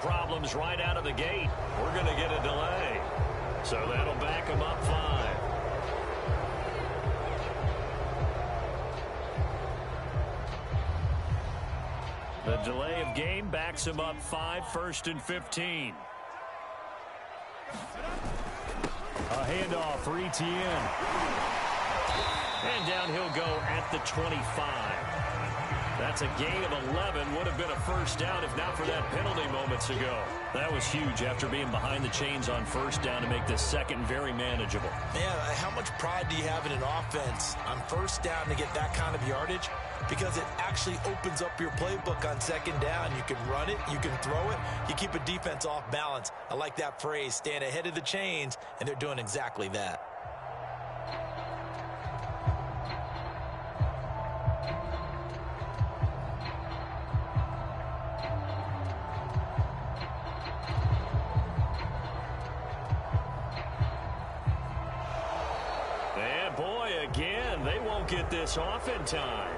problems right out of the gate. We're going to get a delay. So that'll back them up 5. The delay of game backs him up 5, 1st and 15. A handoff for Etienne. And down he'll go at the 25. That's a gain of 11. Would have been a first down if not for that penalty moments ago. That was huge after being behind the chains on first down to make this second very manageable. Yeah, how much pride do you have in an offense on first down to get that kind of yardage? Because it actually opens up your playbook on second down. You can run it, you can throw it, you keep a defense off balance. I like that phrase, stand ahead of the chains, and they're doing exactly that. And boy, again, they won't get this off in time.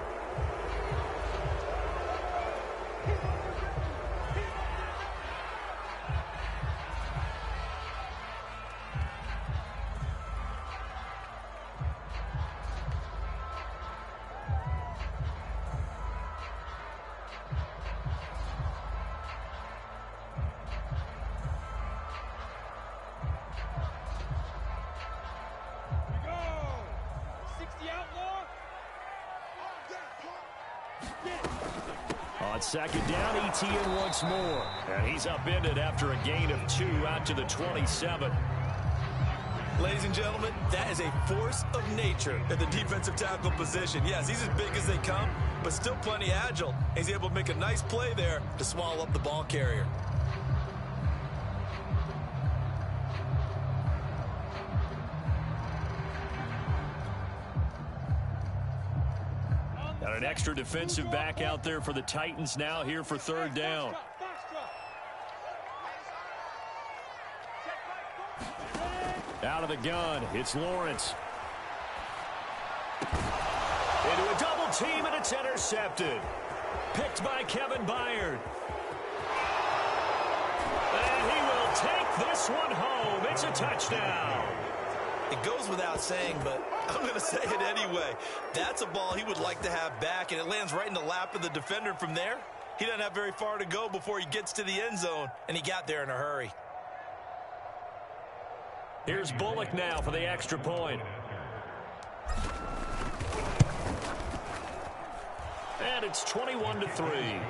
On second down, Etienne once more. And he's upended after a gain of 2 out to the 27. Ladies and gentlemen, that is a force of nature at the defensive tackle position. Yes, he's as big as they come, but still plenty agile. He's able to make a nice play there to swallow up the ball carrier. Got an extra defensive back out there for the Titans now here for third down. Out of the gun, it's Lawrence. Into a double team, and it's intercepted. Picked by Kevin Byard. And he will take this one home. It's a touchdown. It goes without saying, but I'm going to say it anyway. That's a ball he would like to have back, and it lands right in the lap of the defender from there. He doesn't have very far to go before he gets to the end zone, and he got there in a hurry. Here's Bullock now for the extra point. And it's 21-3.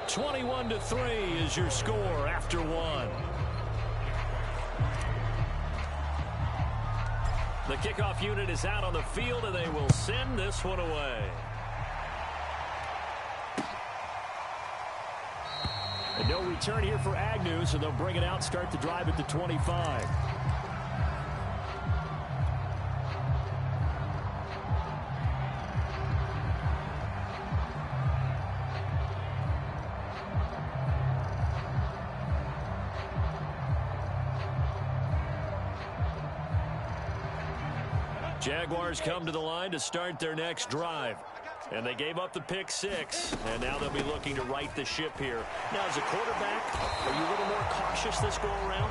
21-3 is your score after 1. The kickoff unit is out on the field, and they will send this one away. And no return here for Agnew, so they'll bring it out, start the drive at the 25. Jaguars come to the line to start their next drive. And they gave up the pick 6, and now they'll be looking to right the ship here. Now, as a quarterback, are you a little more cautious this go-around?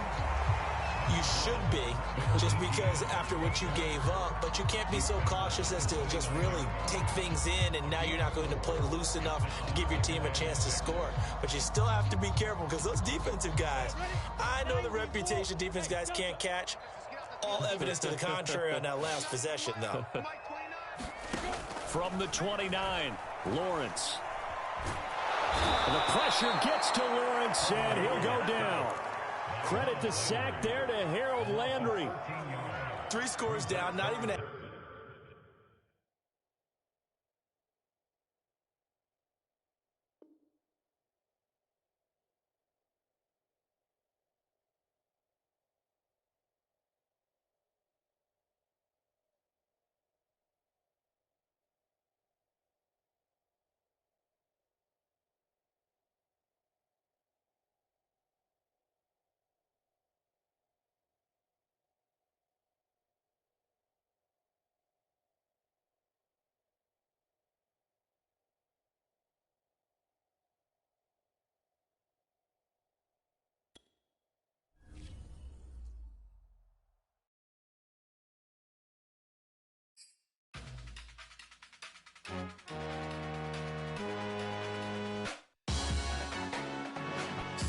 You should be, just because after what you gave up, but you can't be so cautious as to just really take things in, and now you're not going to play loose enough to give your team a chance to score. But you still have to be careful, because those defensive guys, I know the reputation defense guys can't catch. All evidence to the contrary on that last possession, though. From the 29, Lawrence. And the pressure gets to Lawrence, and he'll go down. Credit the sack there to Harold Landry. 3 scores down, not even a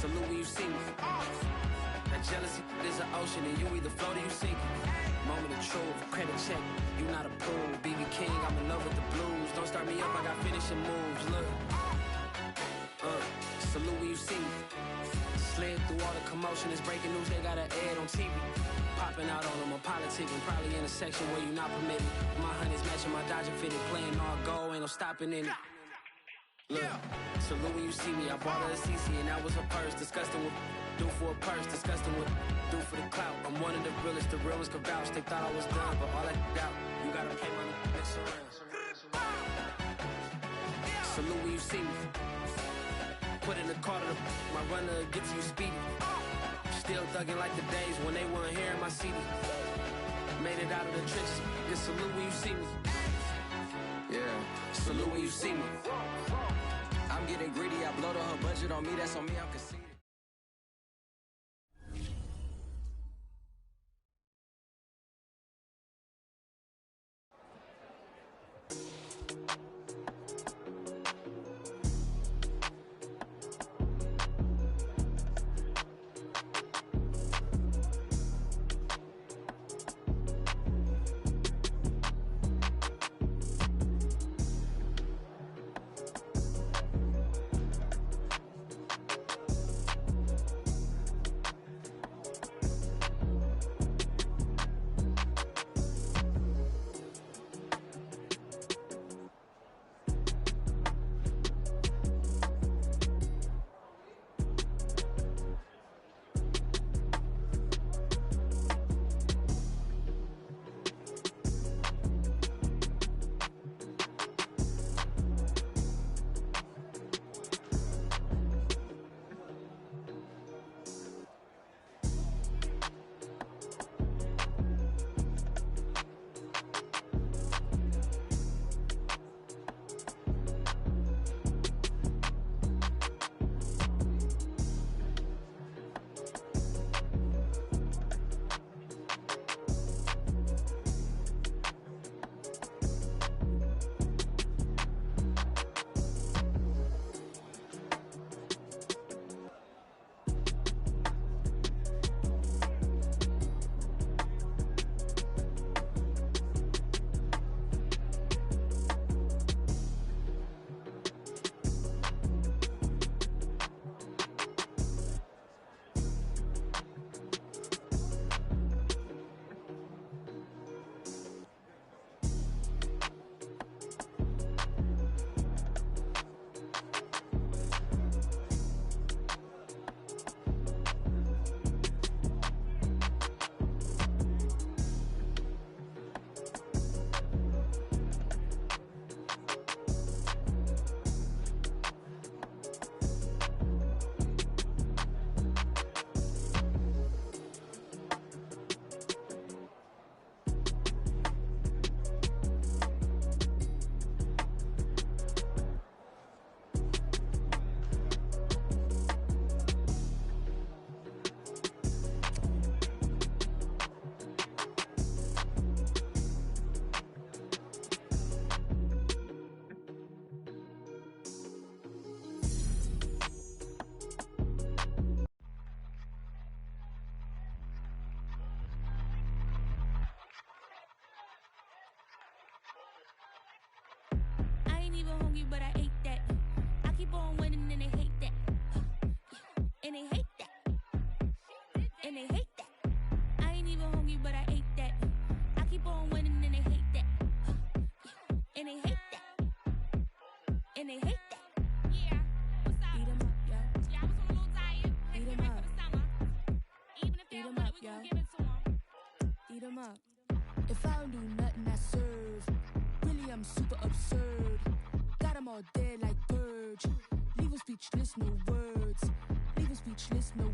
Salute when you see me. That jealousy is an ocean, and you either float or you sink. Moment of truth, credit check, you not approved. BB King, I'm in love with the blues. Don't start me up, I got finishing moves. Look, salute when you see me. Slid through all the commotion, it's breaking news, they got an ad on TV. Popping out on them, I'm politicking, probably in a section where you not permitted. My honey's matching my Dodger fitted, playing all gold, ain't no stopping in it. Look, salute when you see me, I bought her a CC and that was her purse. Disgusting with do for a purse, disgusting with do for the clout. I'm one of the realest, the real ones could vouch. They thought I was done, but all I doubt, you gotta pay money, mix around. Salute when you see me. Put in the car to my runner, get to you speedy. Still thugging like the days when they weren't here in my CD. Made it out of the trenches, just salute when you see me. Yeah, salute when you see me. I'm getting greedy, I blowed her budget on me, that's on me, I'm conceding. even hungry, but I ate that. I keep on winning and they hate that. And they hate that. And they hate that. I ain't even hungry, but I ate that. I keep on winning and they hate that. And they hate that. And they hate that. Yeah, what's up? Eat 'em up, yo. Yeah, I was a little tired. Had to Eat get 'em ready up. for the summer. Even if they Eat don't 'em want up, it, we yo. gon' give it to them. Eat 'em up. If I don't do nothing, I serve. Really, I'm super absurd. Got 'em all dead like purge. Leave 'em speechless, no words. Leave 'em speechless, no.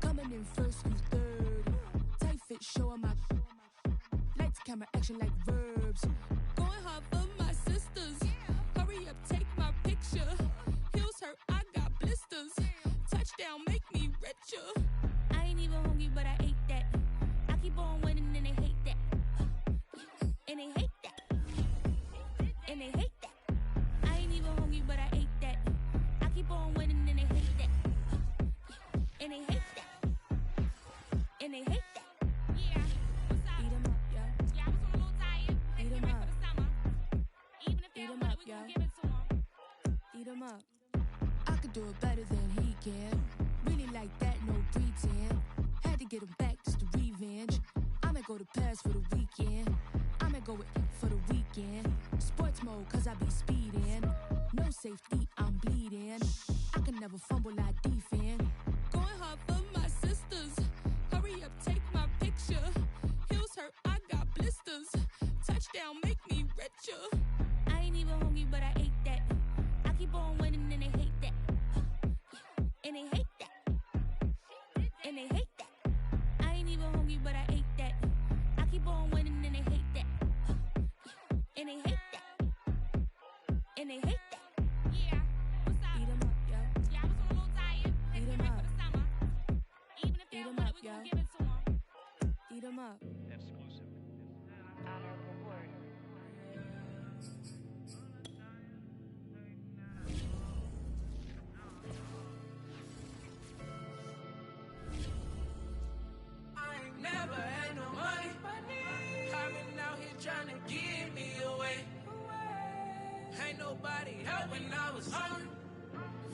Coming in first, you third. Tight fit, showing my. Lights, camera, action like verbs. Going hard for my sisters. Hurry up, take my picture. Heels hurt, I got blisters. Touchdown, make me richer. I ain't even hungry, but I ate that. I keep on winning and they hate that. And they hate that. And they hate that. I ain't even hungry, but I ate that. I keep on winning and they hate that. up. I could do it better than he can. Really like that, no pretend. Had to get him back, just a revenge. I might go to Paris for the weekend. I might go with for the weekend. Sports mode, cause I be speeding. No safety, I'm bleeding. I can never fumble, I defend. Going hard for my sisters. Hurry up, take my picture. Heels hurt, I got blisters. Touchdown, make me richer. I ain't even hungry, but I ate that. I keep on winning and they hate that. And they hate that. And they hate that. I ain't even hungry, but I ate that. I keep on winning and they hate that. And they hate that. And they hate that. Yeah, what's up? Eat 'em up, yo. Yeah, I was on a little diet. Let's Eat 'em get ready up. for the summer. Even if they Eat don't 'em want up, it, we gon' yo. give it to them. Eat 'em up. I ain't never had no money. I've been out here trying to give me away. Ain't nobody helping, I was hungry.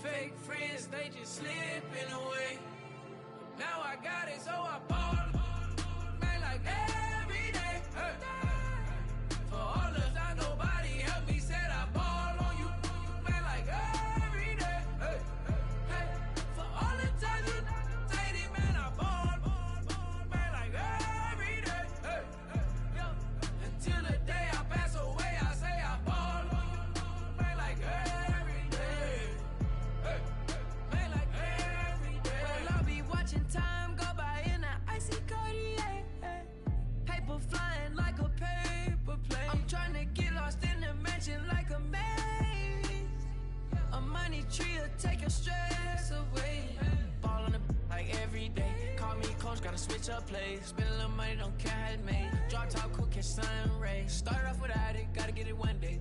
Fake friends, they just slipping away. Now I got it, so I ball. Man, like every day. Hey. For all the time nobody helped me, said I ball on you. Man, like every day. Hey. Hey. For all the time you dated, man, I ball. Man, like every day. Hey. Yo. Until the day I pass away, I say I ball. Man, like every day. Hey. Man, like every day. Well, I'll be watching time go by in an icy Cartier. Paper flying like a paper plane. I'm trying to get lost in the mansion like a maze. A money tree will take your stress away. Ball on the like every day. Call me coach, gotta switch up plays. Spend a little money, don't care how it made. Drop top, cool, catch sun rays. Started off without it, gotta get it one day.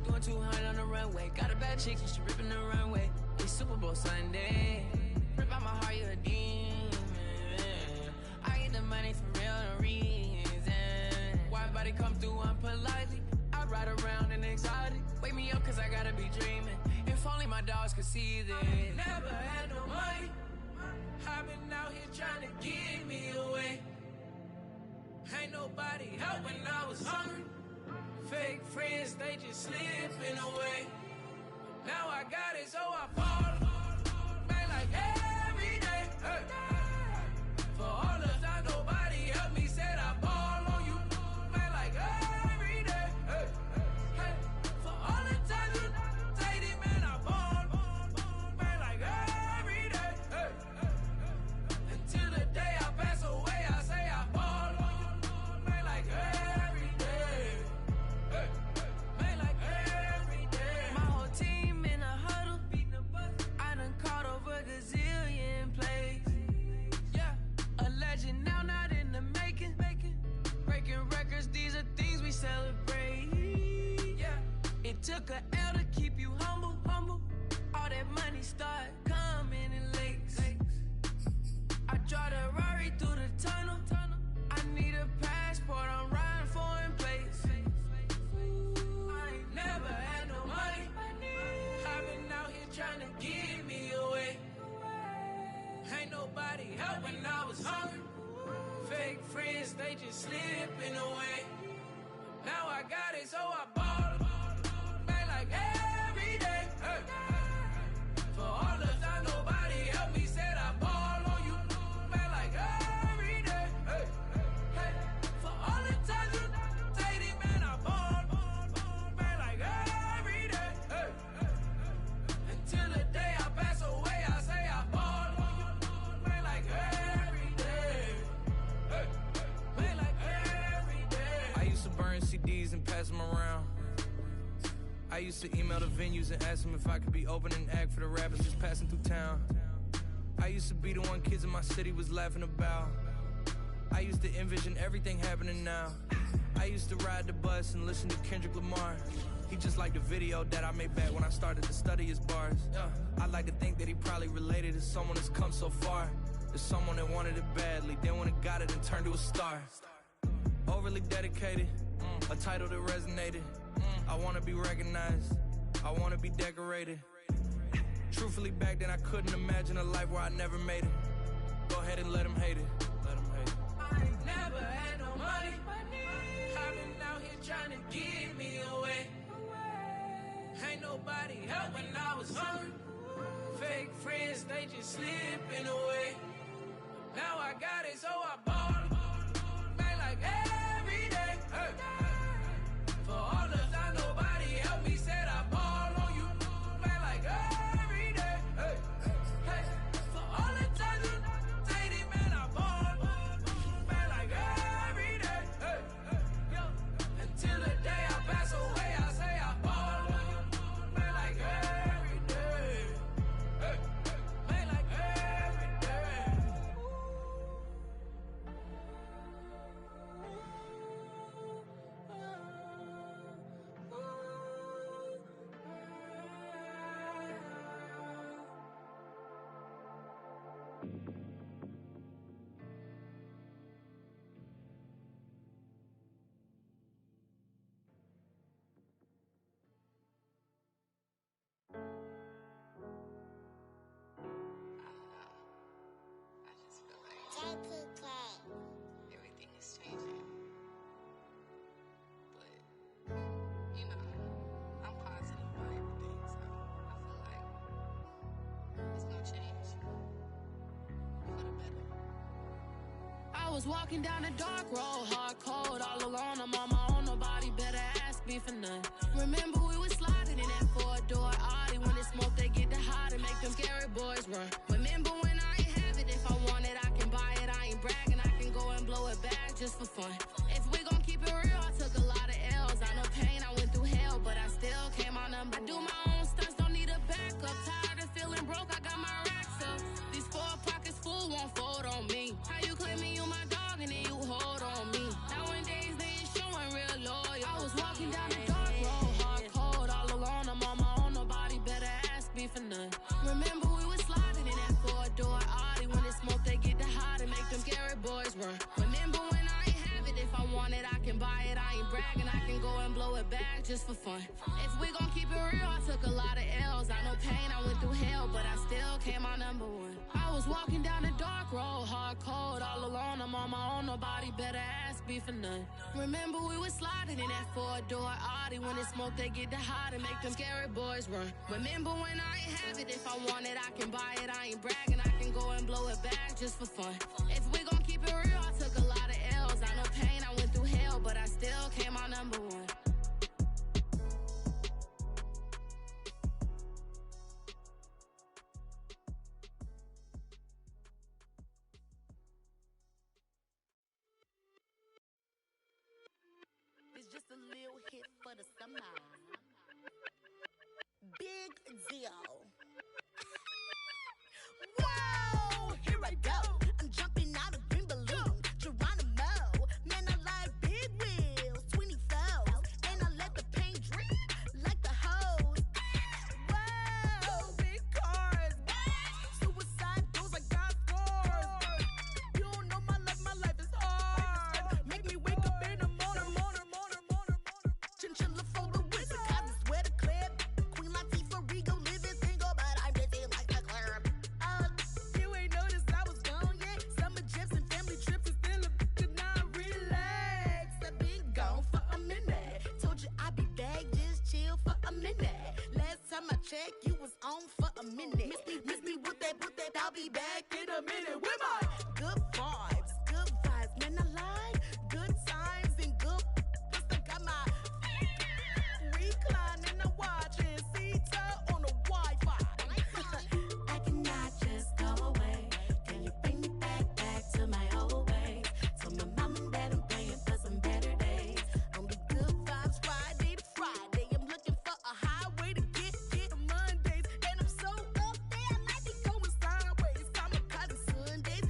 Doing 200 on the runway. Got a bad chick, and she ripping the runway. It's Super Bowl Sunday. Rip out my heart, you a demon. I get the money for real, no reason. Why everybody come through unpolitely? I ride around in exotic. Wake me up, cause I gotta be dreaming. If only my dogs could see this. Never had no money. I've been out here trying to give me away. Ain't nobody helping, I was hungry. Fake friends, they just slipping away. Now I got it, so I ball. Man, like every day. Hey. For all the time nobody helped me, said I ball on you. Man, like every day. Hey. Hey. For all the time you dated, man, I ball. Man, like every day. Hey. Until the day I pass away, I say I ball. Man, like every day. Hey. Man, like every day. My whole team in a huddle. I done caught over a gazillion plays. Yeah, a legend now, not in the making. Breaking records, these are things we celebrate. Yeah, it took a L to keep you humble. All that money start coming in lakes. I drive the Rari through the tunnel. I need a passport, I'm riding foreign plates. I ain't never had no money. I've been out here trying to give me away. Ain't nobody helping, I was hungry. Fake friends, they just slipping away. Now I got it, so I ball. Man, like every day. Hey. For all the time nobody helped me, said I ball on you. Man, like every day. Hey. Hey. For all the time you dated, man, I ball. Man, like every day. Hey. Until the day I pass away, I say I ball. Man, like every day. Hey. Man, like every day. I used to burn CDs and pass them around. I used to email the venues and ask them if I could be opening act for the rappers just passing through town. I used to be the one kids in my city was laughing about. I used to envision everything happening now. I used to ride the bus and listen to Kendrick Lamar. He just liked the video that I made back when I started to study his bars. I like to think that he probably related to someone that's come so far. To someone that wanted it badly, then when it got it and turned to a star. Overly dedicated, a title that resonated. I wanna be recognized, I wanna be decorated. Truthfully, back then I couldn't imagine a life where I never made it. Go ahead and let them hate it. Let them hate it. I ain't never had no money. I've been out here trying to give me away. Ain't nobody help when I was hungry. Fake friends, they just slipping away. Now I got it, so I ball. Man, like every day. Hey. For all the time nobody helped me, said I ball on you. Man, like every day. Hey. Hey. For all the time you dated, man, I ball. Man, like every day. Hey. Hey. Yo. Until the day I pass away, I say I ball. Man, like every day. Hey. Man, like every day. Everything is changing. But, you know, I'm positive about everything, so I feel like it's gonna change for the better. I was walking down a dark road, hard cold, all alone. I'm on my own, nobody better ask me for none. Remember we was sliding in that four-door Audi. When it's smoke, they get the hot and make them scary boys run. Remember when I ain't have it, if I want it, I can buy it. I ain't bragging, I can go and blow it back just for fun. If we gon' keep it real, I took a lot of L's. I know pain, I went through hell, but I still came on them. I do my own stunts, don't need a backup. Tired of feeling broke, I got my racks up. These 4 pockets full won't fold on me. How you claiming you my dog and then you hold on me? Nowadays they ain't showing real loyal. I was walking down the dark road, hard cold, all alone. I'm on my own, nobody better ask me for none. Remember we was sliding in that four-door Audi. When it's smoke, they get the hot and make them scary boys run. Remember when I ain't have it, if I want it, I can buy it. I ain't bragging, I can go and blow it back just for fun. If we gon' keep it real, I took a lot of L's. I know pain, I went through hell, but I still came out number one. I was walking down the dark road, hard cold, all alone. I'm on my own, nobody better ask me for none. Remember we was sliding in that four-door Audi. When it's smoke, they get the hot and make them scary boys run. Remember when I ain't have it, if I want it, I can buy it. I ain't bragging, I can go and blow it back just for fun. If we gon' keep it real, I took a lot of L's. I know pain, I went through hell, but I still came out number one. It's just a little hit for the summer. Big deal. Whoa, here I go. I'm jumping out of green balloon. Geronimo, man, I like big wheels, 24s, and I let the paint drip like the hose. Whoa, big cars, suicide doors, I got scores. You don't know my life is hard. Make me wake up in the morning. Chinchilla for the wizard, cause I swear to clip. Queen Latifah, Rigo, living single, but I'm busy like a club. You ain't noticed I was gone yet. Summer jets and family trips is still a bitch and I relax. I've been gone for a minute. Told you I'd be back, just chill for a minute. Last time I checked, you was on for a minute. Miss me with that, I'll be back in a minute. With my good vibes, man, I like good times and good. Plus I got my reclining and watching Sita on the Wi-Fi. I cannot just go away. Can you bring me back to my old ways? Tell my mom and dad I'm praying for some better days. Only good vibes Friday to Friday. I'm looking for a highway to get to Mondays. And I'm so up there, I might be going sideways. Kamikaze Sundays.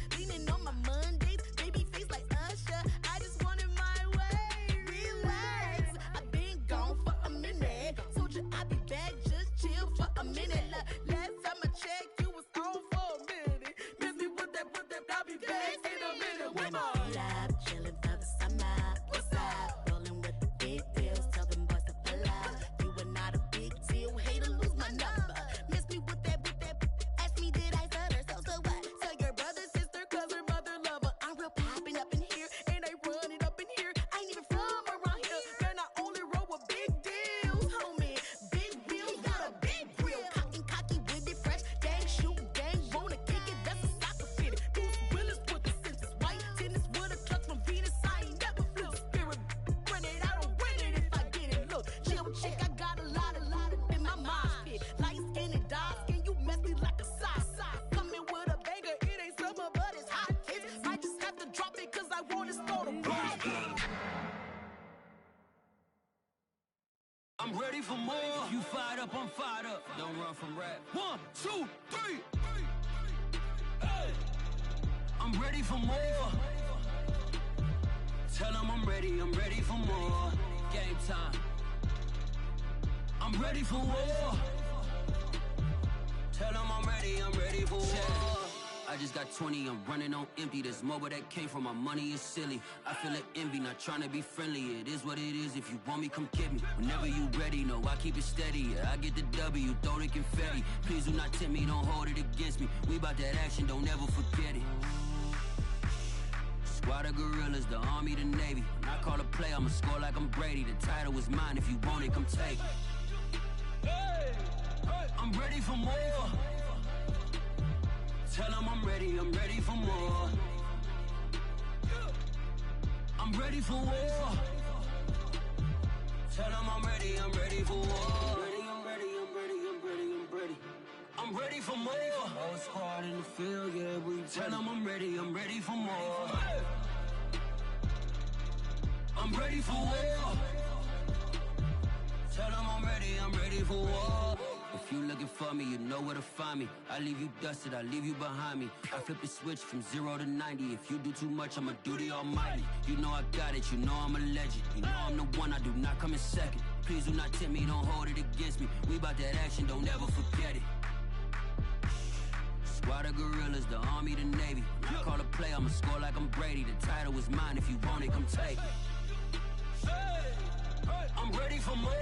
I'm ready for more. You fired up, I'm fired up. Don't run from rap. 1, 2, 3. Hey. I'm ready for more. Tell them I'm ready for more. Game time. I'm ready for war. Tell them I'm ready for war. I just got 20, I'm running on empty. This mobile that came from my money is silly. I feel it envy, not trying to be friendly. It is what it is, if you want me, come get me. Whenever you ready, no, I keep it steady. Yeah, I get the W, throw the confetti. Please do not tempt me, don't hold it against me. We bout that action, don't ever forget it. Squad of gorillas, the army, the navy. When I call a play, I'ma score like I'm Brady. The title is mine, if you want it, come take it. I'm ready for more. Tell them I'm ready for more. I'm ready for war. Tell them I'm ready for war. I'm ready for more. Whole squad in the field, yeah, we tell them I'm ready for more. I'm ready for war. Tell them I'm ready for war. If you looking for me, you know where to find me. I leave you dusted, I leave you behind me. I flip the switch from 0 to 90. If you do too much, I'ma do the almighty. You know I got it, you know I'm a legend. You know I'm the one, I do not come in second. Please do not tempt me, don't hold it against me. We bout that action, don't ever forget it. Squad of gorillas, the army, the navy. When I call a play, I'ma score like I'm Brady. The title is mine, if you want it, come take it. I'm ready for more.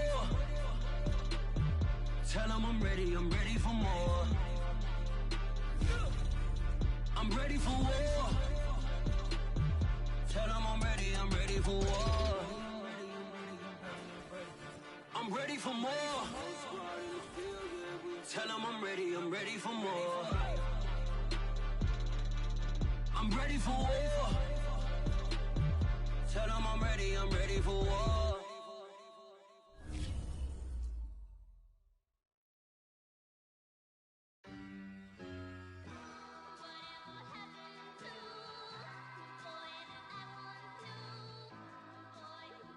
Tell them I'm ready for more. I'm ready for war. Tell them I'm ready for war. I'm ready for more. Tell them I'm ready for more. I'm ready for war. Tell them I'm ready for war.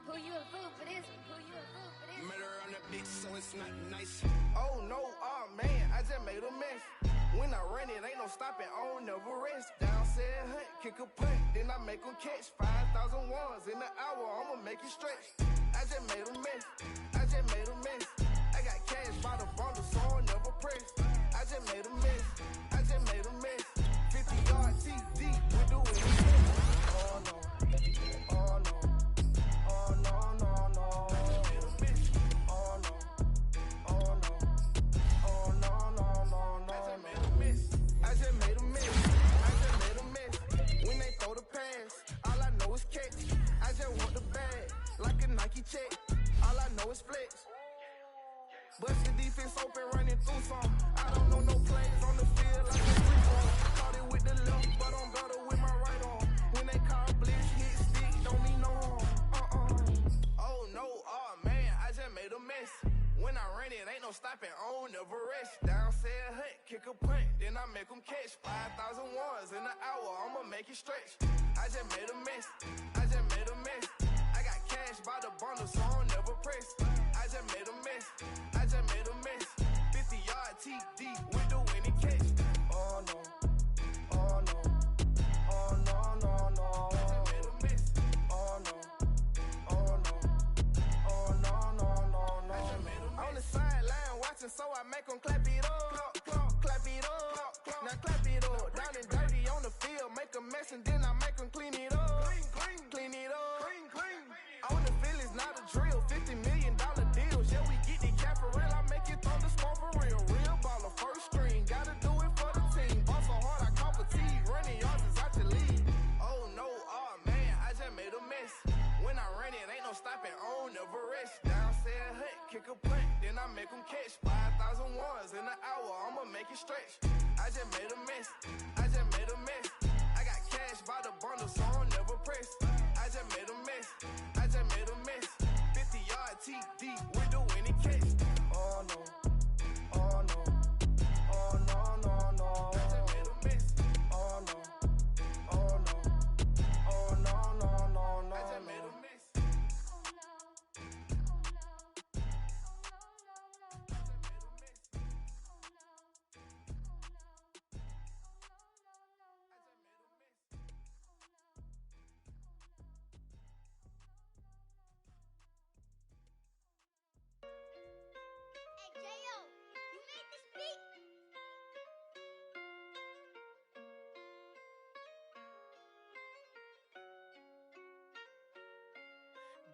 Who you a fool for this? Who you a fool for this? Murder on the bitch, so it's not nice. Oh no, oh man, I just made a mess. When I run it, ain't no stopping, I don't never rest. Down said hunt, kick a punt, then I make them catch 5,000 ones in an hour, I'ma make it stretch. I just made a mess, I just made a mess. I got cash by the bundle, so I'll never press. I just made a mess, I just made a mess. 50-yard TD, we do it. Oh no, oh no. Oh no, no, no. I just made a mess. Oh no, oh no. Oh no, no, no, no. I just made a mess. I just made a mess. I just made a mess. When they throw the pass, all I know is catch. I just want the bag, like a Nike check. All I know is flex. Bust the defense open, running through some. I don't know no plays on the field like a free throw. Caught it with the left, but I'm better with my right arm. When they call blitz, hit stick, don't mean no harm. Oh no, oh man, I just made a mess. When I run it, ain't no stopping, I don't never rest. Down said hunt, kick a punt, then I make them catch 5,000 ones in an hour, I'ma make it stretch. I just made a mess, I just made a mess. I got cash by the bundle, so I'll never press. I just made a mess, I just made a mess. 50-yard TD with the winning catch. Oh no, oh no, oh no, no, no. I just made a mess. Oh no, oh no, oh no, no, no, no. I just made a mess. On the sideline watching, so I make them clap it up, clap it up. Now clap it up, down and dirty on the field, make a mess and then I make them clean it up, clean it up. On the field is not a drill, $50 million deals. Yeah, we get the cap for real, I make it thunderstorm for real. Real baller, first string, gotta do it for the team. Ball so hard, I call fatigue, running yards is out your league. Oh no, oh man, I just made a mess. When I run it, ain't no stopping, I don't never rest. Down said hunt, kick a punt, then I make them catch 5,000 ones in an hour, I'ma make it stretch. I just made a mess, I just made a mess. I got cash by the bundle, so I'll never press. I just made a mess, I just made a mess. 50-yard TD with the winning catch. Oh no, oh no, oh no, no, no. I just made a mess. Oh no, oh no, oh no, no, no, no. I just made a mess.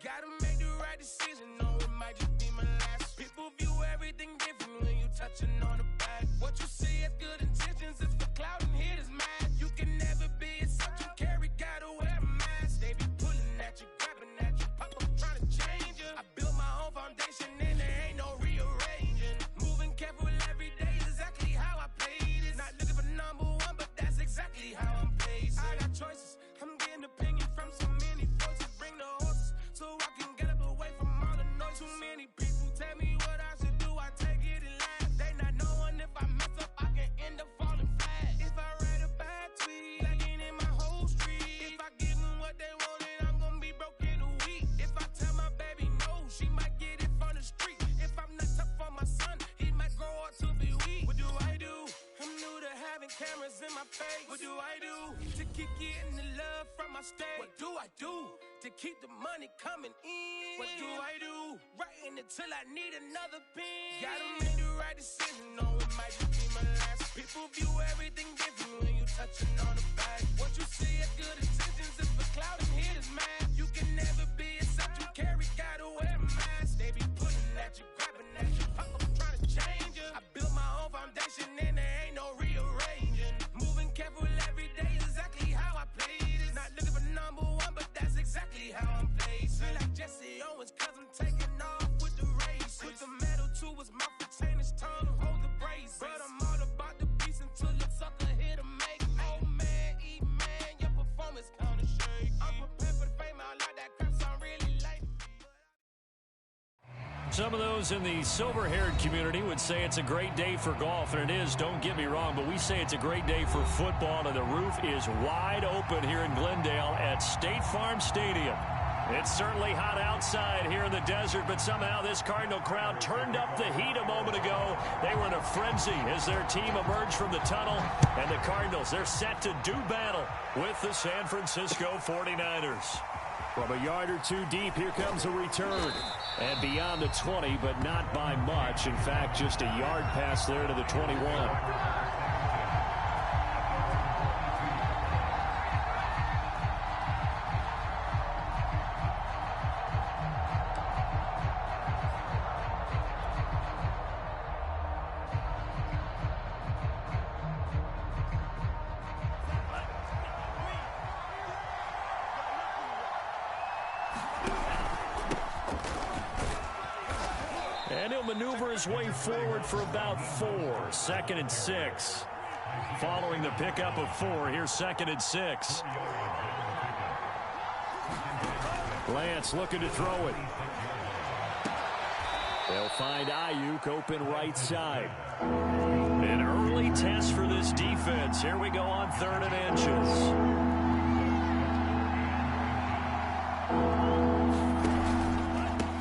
Gotta make the right decision, or it might just be my last. People view everything different when you touching on the back. What you see as good intentions is for clout and haters mad. You can never be except you carry, gotta wear a mask. They be pulling at you, grabbing at you, pop up trying to change you. I built my own foundation and there ain't no rearranging. Moving careful every day is exactly how I played it. Not looking for number one, but that's exactly how I'm placed. I got choices, I'm getting opinion from so many voices. Bring the horses so I can get up away from all the noise. Too many people tell me what I should do, I take it and laugh. They not knowing if I mess up, I can end up falling flat. If I write a bad tweet, lagging in my whole street. If I give them what they wanted, I'm gonna be broke in a week. If I tell my baby no, she might get it from the street. If I'm not tough for my son, he might grow up to be weak. What do I do? I'm new to having cameras in my face. What do I do to keep getting the love from my state? What do I do to keep the money coming in? What do I do? Writing until I need another pen. Gotta make the right decision, or it might just be my last. People view everything different when you touching on the back. What you see as good intentions is for clout and haters mad. You can never be except you carry, gotta wear a mask. They be pulling at you, grabbing at you, pop up trying to change you. I built my own foundation and there ain't no rearranging. Moving careful every day is exactly how I played it. Not looking for number one, but that's exactly how I'm placed. Feel like Jesse Owens, cause I'm taking off with the race. Put the metal to his mouth, retain his tongue, hold the brace. But I'm all about the beast until the sucker hit a make. Oh man, eat man, your performance kinda shake. I'm prepared for the fame, I like that crap sound really late. Some of those in the silver-haired community would say it's a great day for golf, and it is, don't get me wrong, but we say it's a great day for football, and the roof is wide open here in Glendale at State Farm Stadium. It's certainly hot outside here in the desert, but somehow this Cardinal crowd turned up the heat a moment ago. They were in a frenzy as their team emerged from the tunnel, and the Cardinals, they're set to do battle with the San Francisco 49ers. From a yard or two deep, here comes a return. And beyond the 20, but not by much. In fact, just a yard pass there to the 21. And he'll maneuver his way forward for about 4. 2nd and 6. Following the pickup of 4, here's 2nd and 6. Lance looking to throw it. They'll find Ayuk open right side. An early test for this defense. Here we go on 3rd and inches.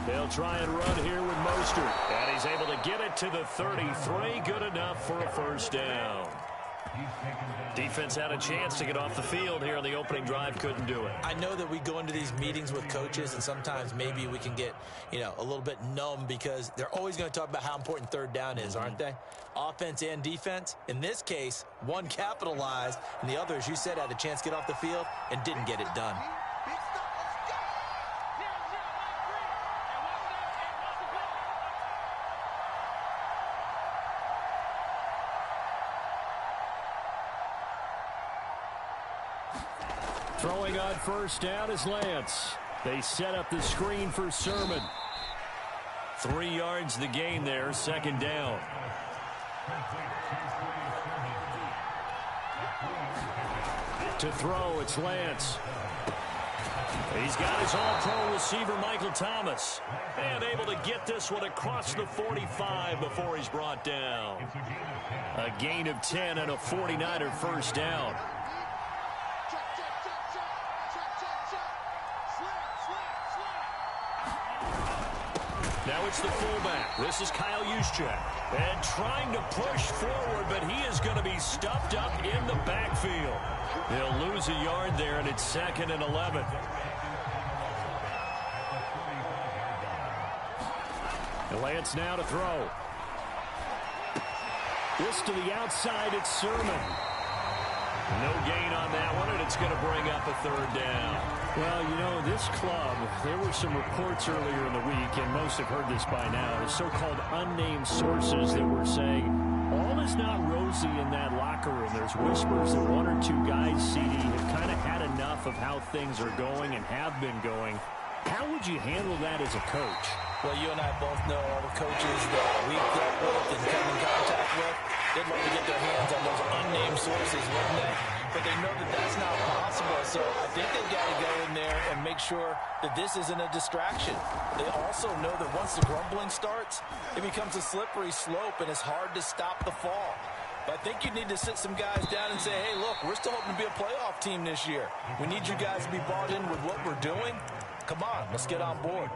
They'll try and run here with Mostert. And he's able to get it to the 33. Good enough for a first down. Defense had a chance to get off the field here on the opening drive. Couldn't do it. I know that we go into these meetings with coaches, and sometimes maybe we can get, a little bit numb because they're always going to talk about how important 3rd down is, aren't they? Offense and defense. In this case, one capitalized, and the other, as you said, had a chance to get off the field and didn't get it done. Throwing on first down is Lance. They set up the screen for Sermon. 3 yards the gain there, 2nd down. To throw, it's Lance. He's got his all-pro receiver, Michael Thomas. And able to get this one across the 45 before he's brought down. A gain of 10 and a 49er first down. Now it's the fullback. This is Kyle Juszczyk. And trying to push forward, but he is going to be stuffed up in the backfield. They'll lose a yard there, and it's 2nd and 11. Lance now to throw. This to the outside, it's Sermon. No gain on that one, and it's going to bring up a third down. Well, you know, this club, there were some reports earlier in the week, and most have heard this by now, the so-called unnamed sources that were saying all is not rosy in that locker room. There's whispers that one or two guys, CD, have kind of had enough of how things are going and have been going. How would you handle that as a coach? Well, you and I both know all the coaches that we've dealt with and come in contact with. They'd love to get their hands on those unnamed sources, wouldn't they? But they know that that's not possible, so I think they've got to go in there and make sure that this isn't a distraction. They also know that once the grumbling starts, it becomes a slippery slope, and it's hard to stop the fall. But I think you need to sit some guys down and say, hey, look, we're still hoping to be a playoff team this year. We need you guys to be bought in with what we're doing. Come on, let's get on board.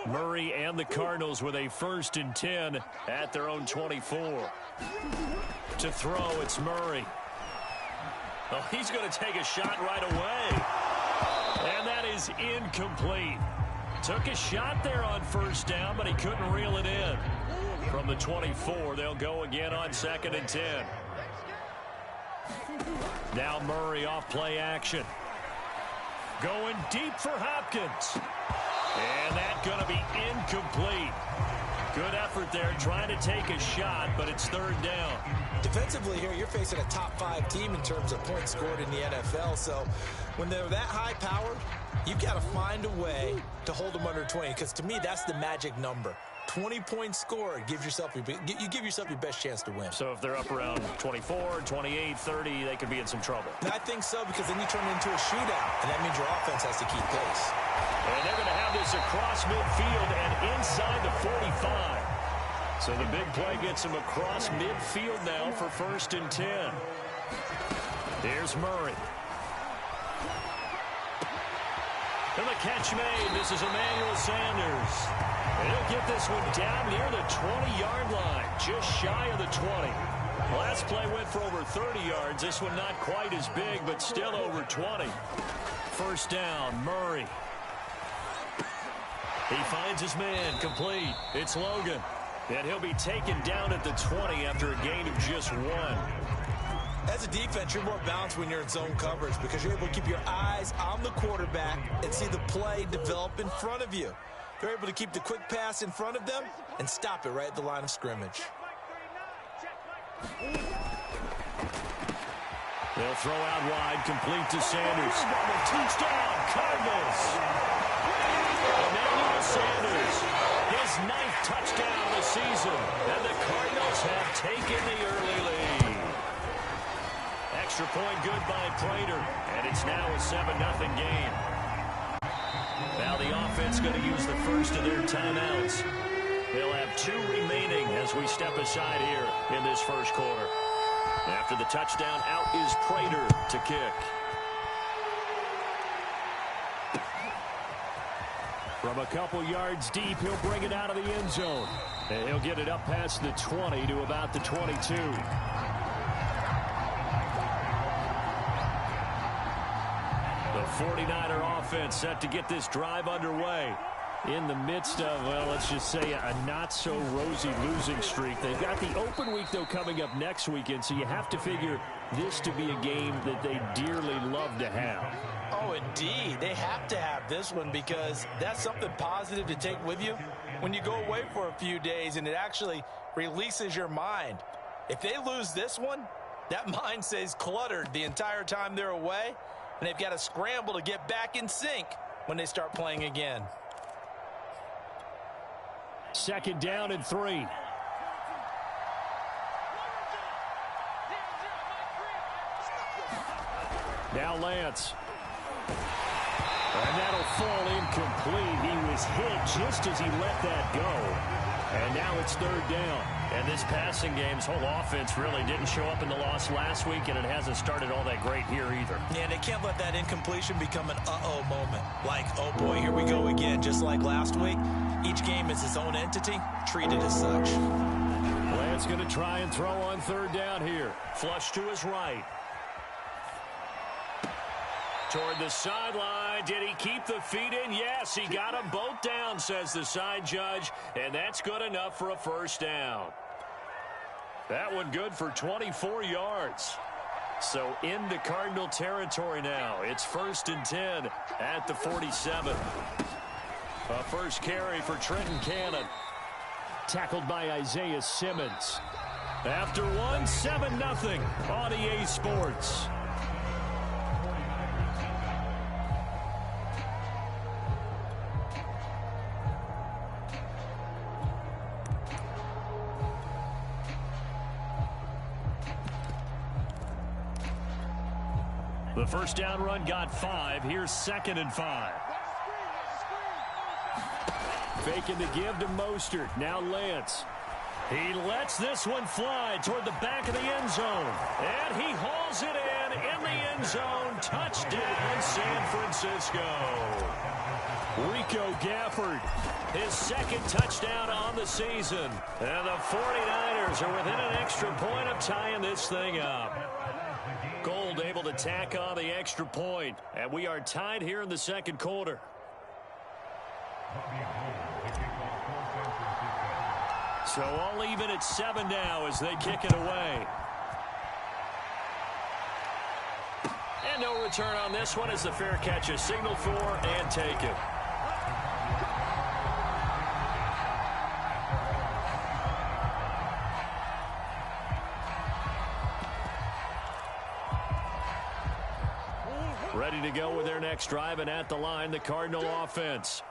Murray and the Cardinals with a 1st and 10 at their own 24. To throw, it's Murray. Oh, he's going to take a shot right away. And that is incomplete. Took a shot there on 1st down, but he couldn't reel it in. From the 24, they'll go again on 2nd and 10. Now Murray off play action. Going deep for Hopkins. And that's going to be incomplete. Good effort there, trying to take a shot, but it's 3rd down. Defensively here, you're facing a top 5 team in terms of points scored in the NFL. So when they're that high powered, you've got to find a way to hold them under 20, because to me, that's the magic number. 20 points scored gives yourself you give yourself your best chance to win. So if they're up around 24, 28, 30, they could be in some trouble. And I think so, because then you turn it into a shootout, and that means your offense has to keep pace. And they're going to have this across midfield and inside the 45. So the big play gets them across midfield now for 1st and 10. Here's Murray. And the catch made. This is Emmanuel Sanders. And he'll get this one down near the 20-yard line, just shy of the 20. Last play went for over 30 yards. This one not quite as big, but still over 20. 1st down, Murray. He finds his man, complete. It's Logan. And he'll be taken down at the 20 after a gain of just 1. As a defense, you're more balanced when you're in zone coverage, because you're able to keep your eyes on the quarterback and see the play develop in front of you. They're able to keep the quick pass in front of them and stop it right at the line of scrimmage. They'll throw out wide, complete to Sanders. Touchdown, Cardinals. Emmanuel Sanders, his 9th touchdown of the season, and the Cardinals have taken the early lead. Extra point good by Prater, and it's now a 7-0 game. Now the offense going to use the first of their timeouts. They'll have 2 remaining as we step aside here in this 1st quarter. After the touchdown, out is Prater to kick. From a couple yards deep, he'll bring it out of the end zone. And he'll get it up past the 20 to about the 22. The 49er offense set to get this drive underway. In the midst of, well, let's just say a not-so-rosy losing streak. They've got the open week, though, coming up next weekend, so you have to figure this to be a game that they dearly love to have. Oh, indeed. They have to have this one, because that's something positive to take with you when you go away for a few days, and it actually releases your mind. If they lose this one, that mind stays cluttered the entire time they're away, and they've got to scramble to get back in sync when they start playing again. 2nd down and 3. Now Lance. And that'll fall incomplete. He was hit just as he let that go. And now it's 3rd down. And this passing game's whole offense really didn't show up in the loss last week, and it hasn't started all that great here either. Yeah, they can't let that incompletion become an uh-oh moment. Like, oh boy, here we go again, just like last week. Each game is its own entity, treated as such. Lance going to try and throw on 3rd down here. Flush to his right. Toward the sideline. Did he keep the feet in? Yes, he got them both down, says the side judge, and that's good enough for a first down. That one good for 24 yards. So into Cardinal territory now. It's 1st and 10 at the 47. A first carry for Trenton Cannon. Tackled by Isaiah Simmons. After one, 7-0 on EA Sports. The first down run got 5. Here's 2nd and 5. Faking the give to Mostert. Now Lance. He lets this one fly toward the back of the end zone. And he hauls it in the end zone. Touchdown, San Francisco. Rico Gafford, his 2nd touchdown on the season. And the 49ers are within an extra point of tying this thing up. Gold able to tack on the extra point. And we are tied here in the 2nd quarter. So all even at 7 now as they kick it away. And no return on this one as the fair catch is signaled for and taken. Ready to go with their next drive, and at the line, the Cardinal offense.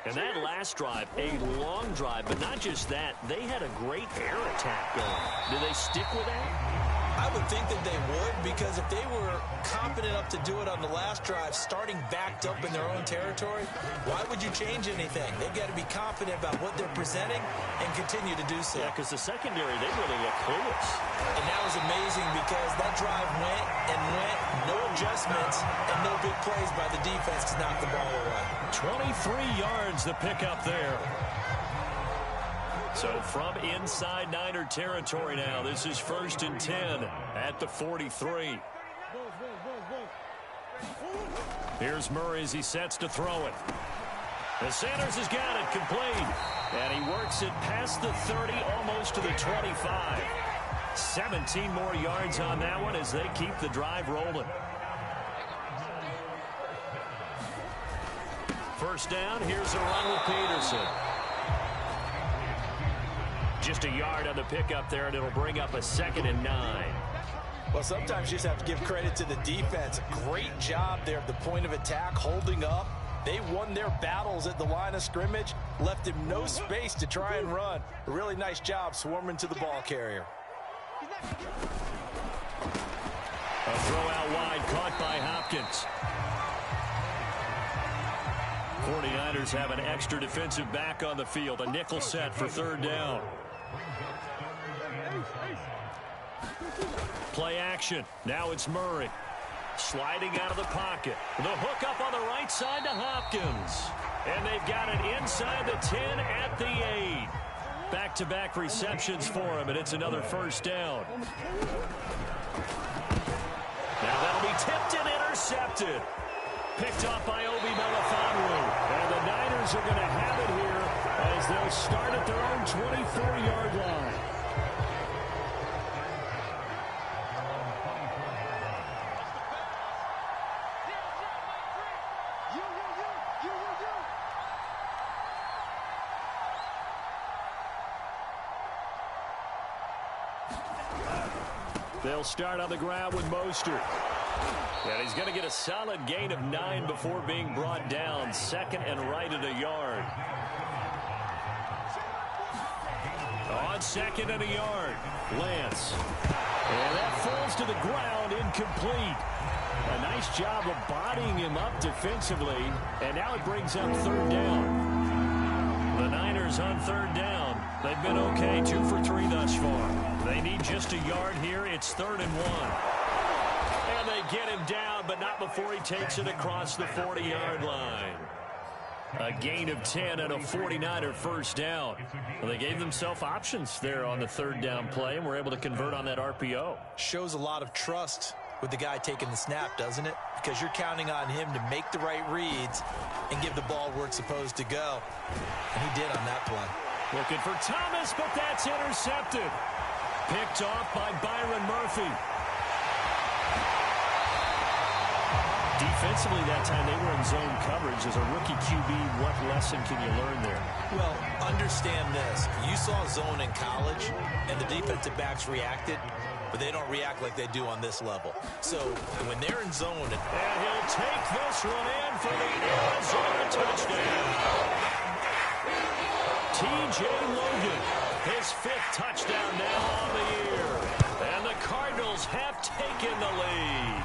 And that last drive, a long drive, but not just that. They had a great air attack going. Do they stick with that? I would think that they would, because if they were confident enough to do it on the last drive, starting backed up in their own territory, why would you change anything? They've got to be confident about what they're presenting and continue to do so. Yeah, because the secondary, they really look clueless. And that was amazing because that drive went and went, no adjustments, and no big plays by the defense to knock the ball away. 23 yards the pickup there. So from inside Niner territory now, this is 1st and 10 at the 43. Here's Murray as he sets to throw it. And Sanders has got it complete. And he works it past the 30, almost to the 25. 17 more yards on that one as they keep the drive rolling. First down, here's a run with Peterson. Just a yard on the pickup there, and it'll bring up a 2nd and 9. Well, sometimes you just have to give credit to the defense. Great job there at the point of attack, holding up. They won their battles at the line of scrimmage, left him no space to try and run. A really nice job swarming to the ball carrier. A throw out wide, caught by Hopkins. 49ers have an extra defensive back on the field, a nickel set for 3rd down. Play action. Now it's Murray. Sliding out of the pocket. The hook up on the right side to Hopkins. And they've got it inside the 10 at the 8. Back-to-back receptions for him, and it's another first down. Now that'll be tipped and intercepted. Picked off by Obi Melifonwu. And the Niners are going to have it here as they'll start at their own 24-yard line. They'll start on the ground with Mostert. And he's going to get a solid gain of 9 before being brought down. 2nd and right at a yard. On 2nd and a yard, Lance. And that falls to the ground, incomplete. A nice job of bodying him up defensively. And now it brings up 3rd down. The Niners on 3rd down. They've been okay, 2 for 3 thus far. They need just a yard here. It's 3rd and 1. And they get him down, but not before he takes it across the 40-yard line. A gain of 10 and a 49er first down. Well, they gave themselves options there on the 3rd down play and were able to convert on that RPO. Shows a lot of trust with the guy taking the snap, doesn't it? Because you're counting on him to make the right reads and give the ball where it's supposed to go. And he did on that play. Looking for Thomas, but that's intercepted. Picked off by Byron Murphy. Defensively that time, they were in zone coverage. As a rookie QB, what lesson can you learn there? Well, understand this. You saw zone in college, and the defensive backs reacted, but they don't react like they do on this level. So when they're in zone... And he'll take this one in for the Arizona touchdown. T.J. Logan, his 5th touchdown now on the year. And the Cardinals have taken the lead.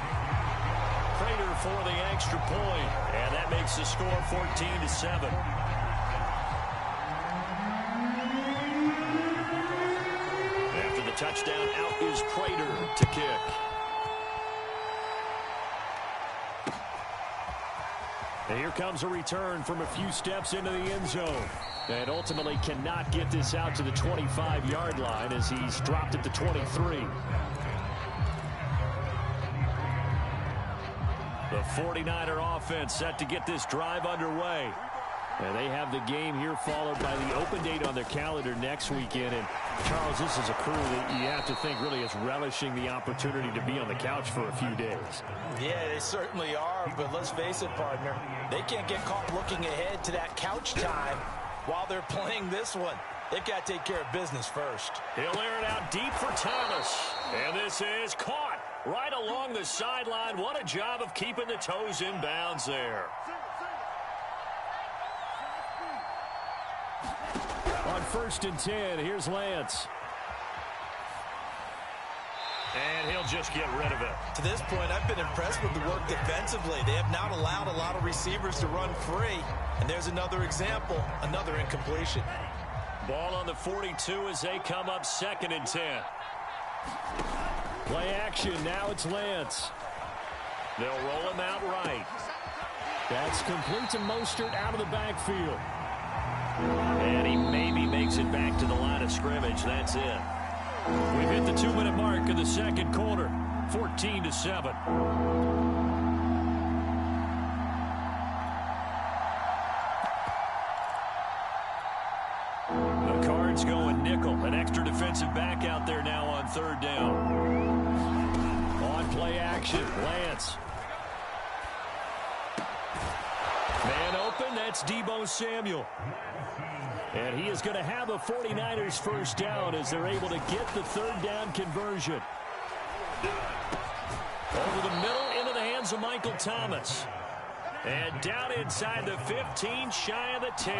Prater for the extra point, and that makes the score 14-7. After the touchdown, out is Prater to kick. And here comes a return from a few steps into the end zone. And ultimately cannot get this out to the 25-yard line as he's dropped at the 23. The 49er offense set to get this drive underway. And they have the game here followed by the open date on their calendar next weekend. And Charles, this is a crew that you have to think really is relishing the opportunity to be on the couch for a few days. Yeah, they certainly are. But let's face it, partner, they can't get caught looking ahead to that couch time while they're playing this one. They've got to take care of business first. He'll air it out deep for Thomas. And this is caught right along the sideline. What a job of keeping the toes in bounds there. On 1st and 10, here's Lance. And he'll just get rid of it. To this point, I've been impressed with the work defensively. They have not allowed a lot of receivers to run free. And there's another example, another incompletion. Ball on the 42 as they come up 2nd and 10. Play action. Now it's Lance. They'll roll him out right. That's complete to Mostert out of the backfield. And he maybe makes it back to the line of scrimmage. That's it. We've hit the 2-minute mark of the second quarter. 14-7. The Cards going nickel. An extra defensive back out there now on 3rd down. On play action, Lance. Man open, that's Deebo Samuel. And he is going to have a 49ers first down as they're able to get the 3rd down conversion. Over the middle into the hands of Michael Thomas. And down inside the 15, shy of the 10.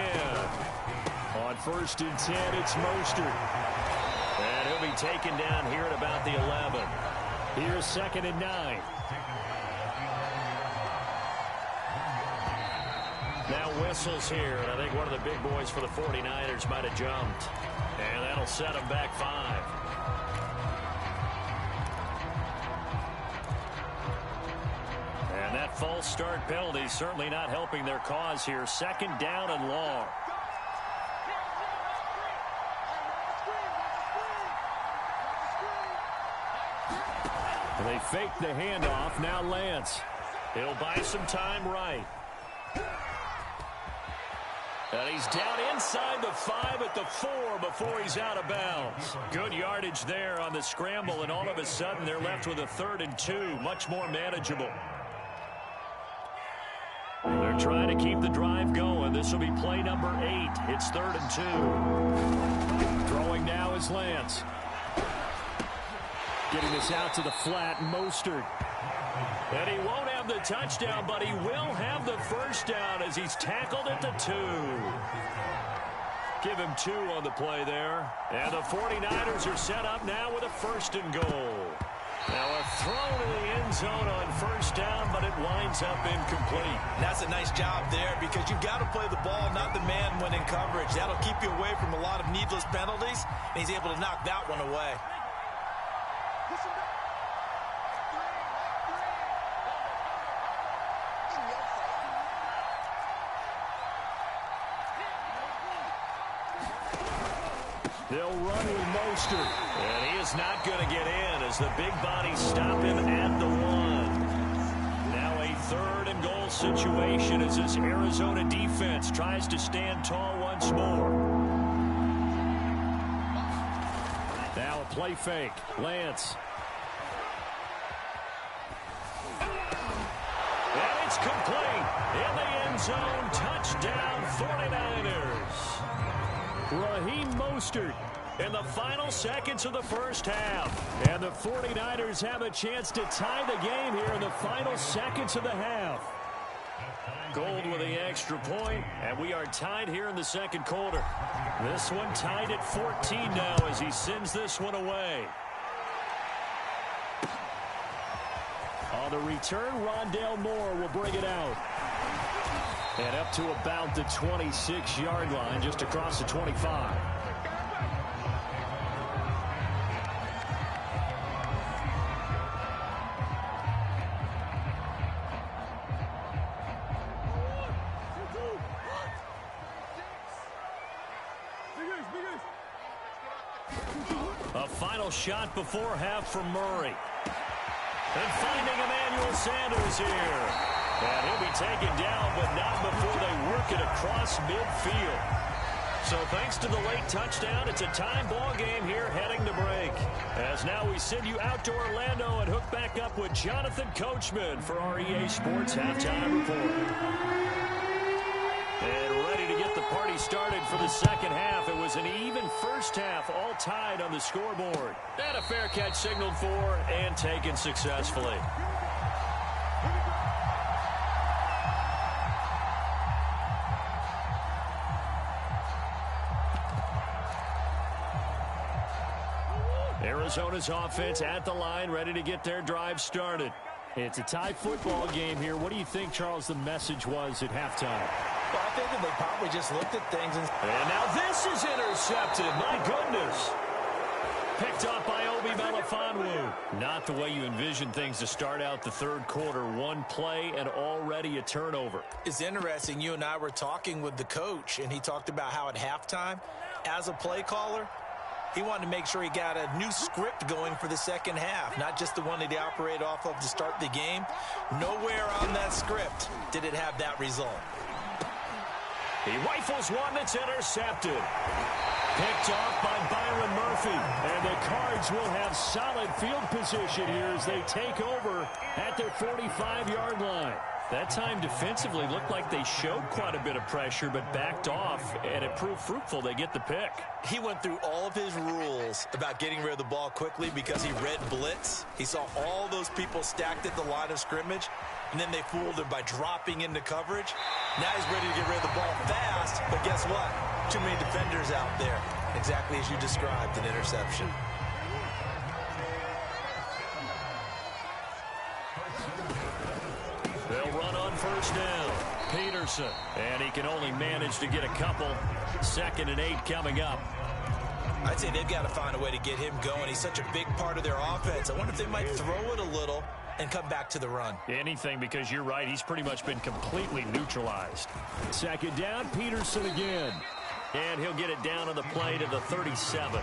On 1st and 10, it's Mostert. And he'll be taken down here at about the 11. Here's 2nd and 9. Now whistles here, and I think one of the big boys for the 49ers might have jumped. And that'll set them back 5. And that false start penalty certainly not helping their cause here. 2nd down and long. And they fake the handoff. Now Lance. He'll buy some time right. And he's down inside the 5 at the 4 before he's out of bounds. Good yardage there on the scramble, and all of a sudden they're left with a 3rd and 2, much more manageable. They're trying to keep the drive going. This will be play number 8. It's 3rd and 2. Throwing now is Lance. Getting this out to the flat, Mostert. And he won't have the touchdown, but he will have the first down as he's tackled at the 2. Give him 2 on the play there. And the 49ers are set up now with a 1st and goal. Now a throw to the end zone on 1st down, but it winds up incomplete. That's a nice job there because you've got to play the ball, not the man when in coverage. That'll keep you away from a lot of needless penalties, and he's able to knock that one away. They'll run with Mostert. And he is not going to get in as the big bodies stop him at the 1. Now a 3rd and goal situation as this Arizona defense tries to stand tall once more. Now a play fake. Lance. And it's complete. In the end zone. Touchdown 49ers. Raheem Mostert in the final seconds of the first half. And the 49ers have a chance to tie the game here in the final seconds of the half. Gold with the extra point, and we are tied here in the second quarter. This one tied at 14 now as he sends this one away. On the return, Rondale Moore will bring it out. And up to about the 26-yard line, just across the 25. A final shot before half from Murray. And finding Emmanuel Sanders here. And he'll be taken down, but not before they work it across midfield. So thanks to the late touchdown, it's a time ball game here heading to break. As now we send you out to Orlando and hook back up with Jonathan Coachman for our EA Sports Halftime Report. And ready to get the party started for the second half. It was an even first half, all tied on the scoreboard. And a fair catch signaled for and taken successfully. Arizona's offense at the line, ready to get their drive started. It's a tie football game here. What do you think, Charles, the message was at halftime? Well, I think that they probably just looked at things and now this is intercepted. My goodness. Picked up by Obi Melifonwu. Not the way you envision things to start out the third quarter. One play and already a turnover. It's interesting. You and I were talking with the coach, and he talked about how at halftime, as a play caller, he wanted to make sure he got a new script going for the second half, not just the one that he operated off of to start the game. Nowhere on that script did it have that result. He rifles one that's intercepted. Picked off by Byron Murphy. And the Cards will have solid field position here as they take over at their 45-yard line. That time defensively looked like they showed quite a bit of pressure but backed off, and it proved fruitful. They get the pick. He went through all of his rules about getting rid of the ball quickly because he read blitz. He saw all those people stacked at the line of scrimmage, and then they fooled him by dropping into coverage. Now he's ready to get rid of the ball fast, but guess what? Too many defenders out there. Exactly as you described, an interception. They'll run on first down. Peterson. And he can only manage to get a couple. 2nd and 8 coming up. I'd say they've got to find a way to get him going. He's such a big part of their offense. I wonder if they might throw it a little and come back to the run. Anything, because you're right. He's pretty much been completely neutralized. 2nd down, Peterson again. And he'll get it down on the play to the 37.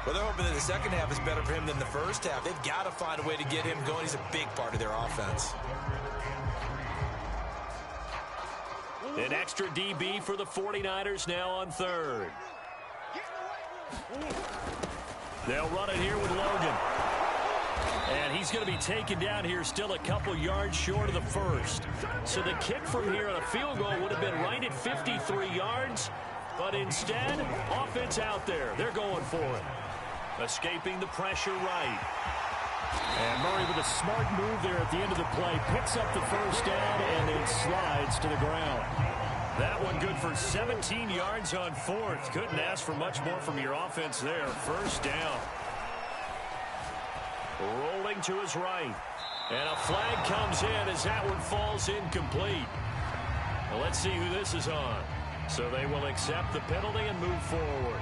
Well, they're hoping that the second half is better for him than the first half. They've got to find a way to get him going. He's a big part of their offense. An extra DB for the 49ers now on 3rd. They'll run it here with Logan. And he's going to be taken down here still a couple yards short of the first. So the kick from here on a field goal would have been right at 53 yards. But instead, offense out there. They're going for it. Escaping the pressure right. And Murray with a smart move there at the end of the play. Picks up the first down and then slides to the ground. That one good for 17 yards on 4th. Couldn't ask for much more from your offense there. First down. Rolling to his right. And a flag comes in as that one falls incomplete. Well, let's see who this is on. So they will accept the penalty and move forward.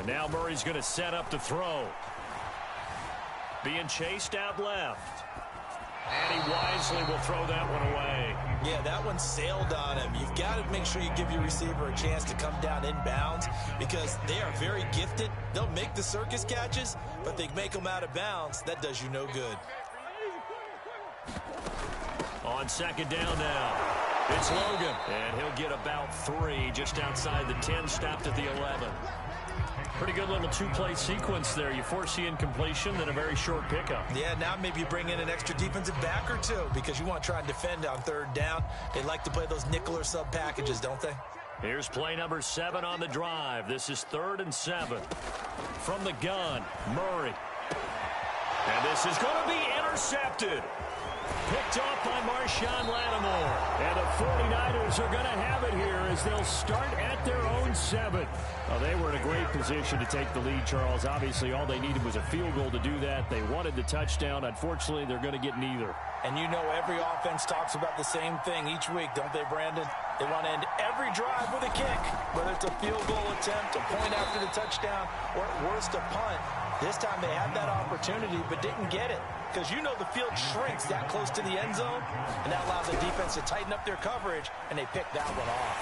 And now Murray's going to set up to throw. Being chased out left. And he wisely will throw that one away. Yeah, that one sailed on him. You've got to make sure you give your receiver a chance to come down inbounds because they are very gifted. They'll make the circus catches, but they make them out of bounds. That does you no good. On second down now, it's Logan. And he'll get about 3 just outside the 10, stopped at the 11. Pretty good little two-play sequence there. You force the incompletion, then a very short pickup. Yeah, now maybe you bring in an extra defensive back or two because you want to try and defend on third down. They like to play those nickel or sub packages, don't they? Here's play number 7 on the drive. This is 3rd and 7. From the gun, Murray. And this is going to be intercepted. Picked off by Marshawn Lattimore. And the 49ers are going to have it here as they'll start at their own 7. Well, they were in a great position to take the lead, Charles. Obviously, all they needed was a field goal to do that. They wanted the touchdown. Unfortunately, they're going to get neither. And you know every offense talks about the same thing each week, don't they, Brandon? They want to end every drive with a kick, whether it's a field goal attempt, a point after the touchdown, or at worst, a punt. This time they had that opportunity but didn't get it because you know the field shrinks that close to the end zone, and that allows the defense to tighten up their coverage, and they pick that one off.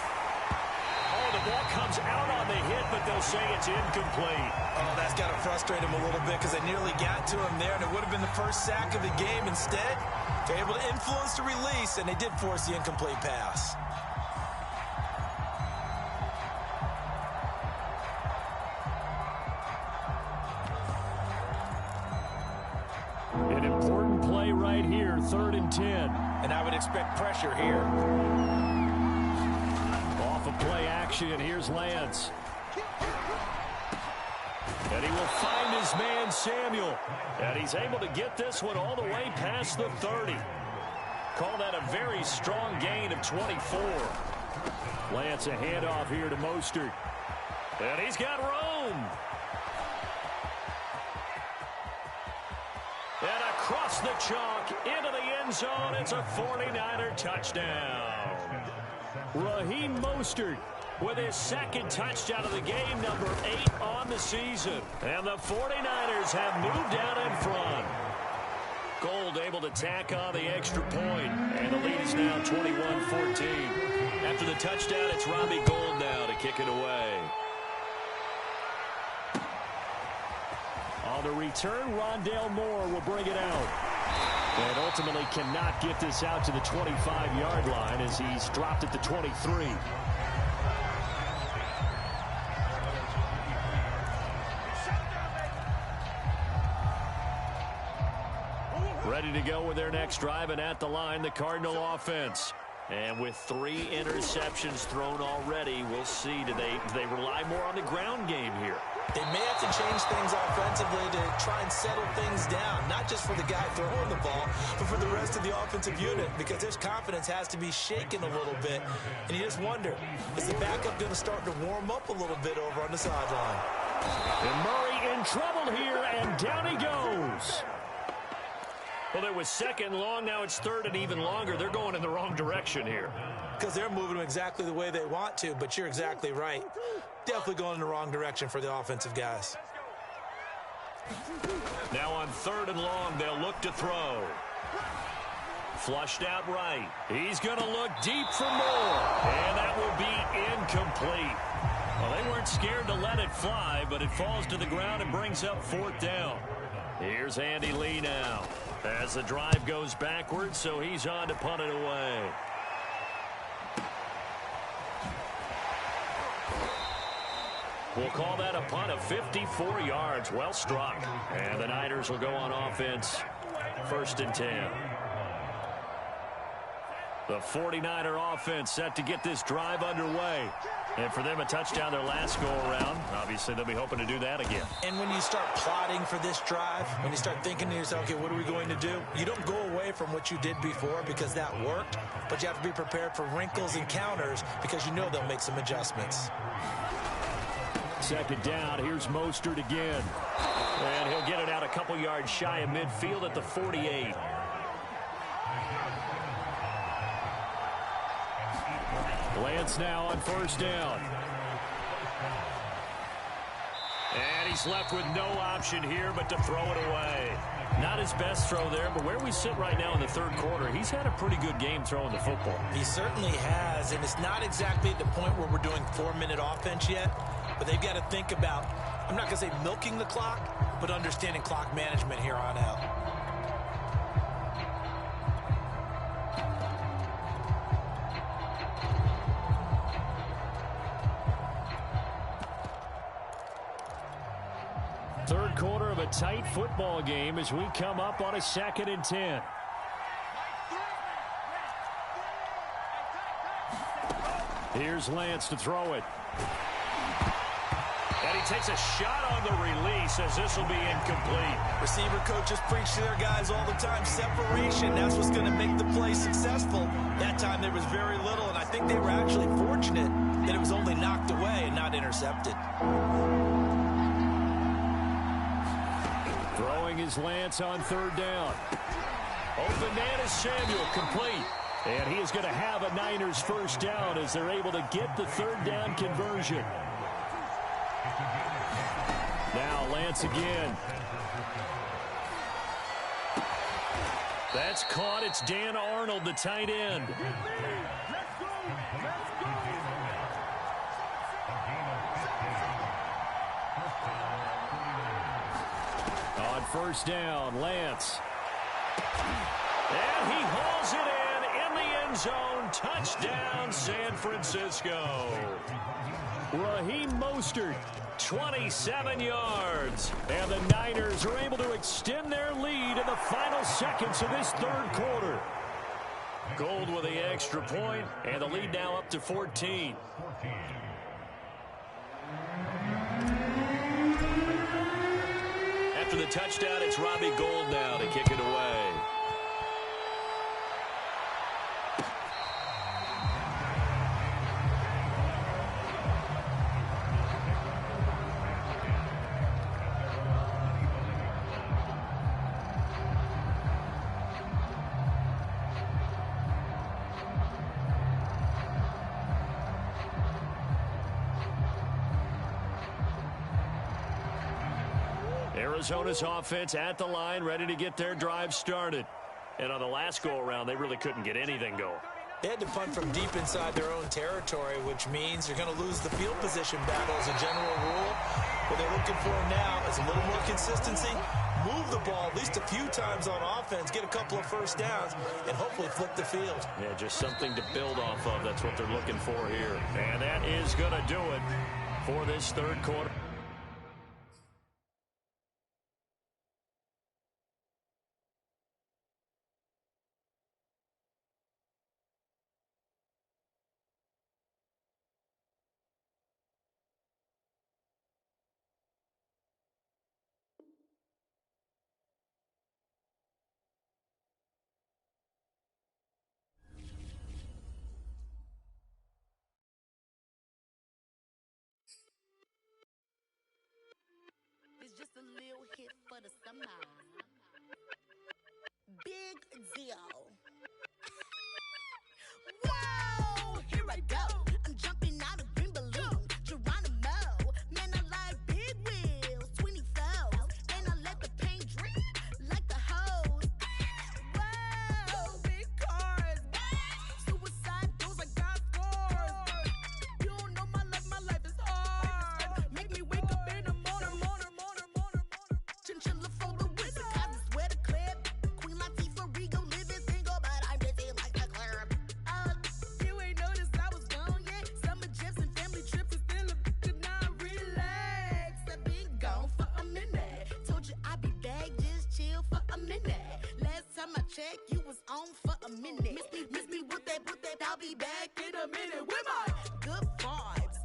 Oh, the ball comes out on the hit, but they'll say it's incomplete. Oh, that's got to frustrate him a little bit because they nearly got to him there, and it would have been the first sack of the game. Instead, they're able to influence the release, and they did force the incomplete pass. An important play right here, 3rd and 10. And I would expect pressure here. Off of play action, here's Lance. And he will find his man, Samuel. And he's able to get this one all the way past the 30. Call that a very strong gain of 24. Lance, a handoff here to Mostert. And he's got room. And across the chalk, into the end zone, it's a 49er touchdown. Raheem Mostert with his 2nd touchdown of the game, number 8 on the season. And the 49ers have moved out in front. Gold able to tack on the extra point, and the lead is now 21-14. After the touchdown, it's Robbie Gould now to kick it away. On the return, Rondale Moore will bring it out. And ultimately cannot get this out to the 25-yard line as he's dropped at the 23. Ready to go with their next drive, and at the line, the Cardinal offense. And with 3 interceptions thrown already, we'll see. Do they rely more on the ground game here? They may have to change things offensively to try and settle things down, not just for the guy throwing the ball, but for the rest of the offensive unit, because their confidence has to be shaken a little bit. And you just wonder, is the backup going to start to warm up a little bit over on the sideline? And Murray in trouble here, and down he goes. Well, it was 2nd long. Now it's 3rd and even longer. They're going in the wrong direction here. Because they're moving them exactly the way they want to, but you're exactly right. Definitely going in the wrong direction for the offensive guys. Now on 3rd and long, they'll look to throw. Flushed out right. He's going to look deep for more. And that will be incomplete. Well, they weren't scared to let it fly, but it falls to the ground and brings up 4th down. Here's Andy Lee now as the drive goes backwards, so he's on to punt it away. We'll call that a punt of 54 yards. Well struck. And the Niners will go on offense. 1st and 10. The 49er offense set to get this drive underway. And for them, a touchdown their last go-around. Obviously, they'll be hoping to do that again. And when you start plotting for this drive, when you start thinking to yourself, okay, what are we going to do? You don't go away from what you did before because that worked, but you have to be prepared for wrinkles and counters because you know they'll make some adjustments. 2nd down, here's Mostert again. And he'll get it out a couple yards shy of midfield at the 48. Lance now on 1st down. he's left with no option here but to throw it away. Not his best throw there, but where we sit right now in the third quarter, he's had a pretty good game throwing the football. He certainly has, and it's not exactly at the point where we're doing 4-minute offense yet, but they've got to think about, I'm not going to say milking the clock, but understanding clock management here on out. Third quarter of a tight football game as we come up on a 2nd and 10. Here's Lance to throw it. And he takes a shot on the release as this will be incomplete. Receiver coaches preach to their guys all the time. Separation, that's what's going to make the play successful. That time there was very little, and I think they were actually fortunate that it was only knocked away and not intercepted. Throwing his Lance on 3rd down. Open man is Samuel, complete. And he is going to have a Niners first down as they're able to get the 3rd down conversion. Now Lance again. That's caught. It's Dan Arnold, the tight end. On 1st down, Lance. And he hauls it in the end zone. Touchdown, San Francisco. Raheem Mostert, 27 yards. And the Niners are able to extend their lead in the final seconds of this 3rd quarter. Gold with the extra point, and the lead now up to 14. After the touchdown, it's Robbie Gould now to kick it away. Arizona's offense at the line, ready to get their drive started. And on the last go-around, they really couldn't get anything going. They had to punt from deep inside their own territory, which means you're going to lose the field position battle as a general rule. What they're looking for now is a little more consistency, move the ball at least a few times on offense, get a couple of first downs, and hopefully flip the field. Yeah, just something to build off of. That's what they're looking for here. And that is going to do it for this 3rd quarter. It's just a little hit for the summer. Big deal. Whoa, here I go. I'm jumping out of green balloon. Geronimo, man, I like big wheels, 24s, and I let the paint drip like the hose. Whoa, big cars, suicide doors, I got scores. You don't know my life is hard. Make me wake up in the morning. Chinchilla for the wizard, cause I swear the clip. Queen Latifah, Rigo, living single, but I'm busy like the club. You ain't noticed I was gone yet. Summer jets and family trips is still a bitch and I relax. I've been gone for a minute. Told you I'd be back, just chill for a minute. Last time I checked, you was on for a minute. Miss me with that, I'll be back in a minute. With my good vibes,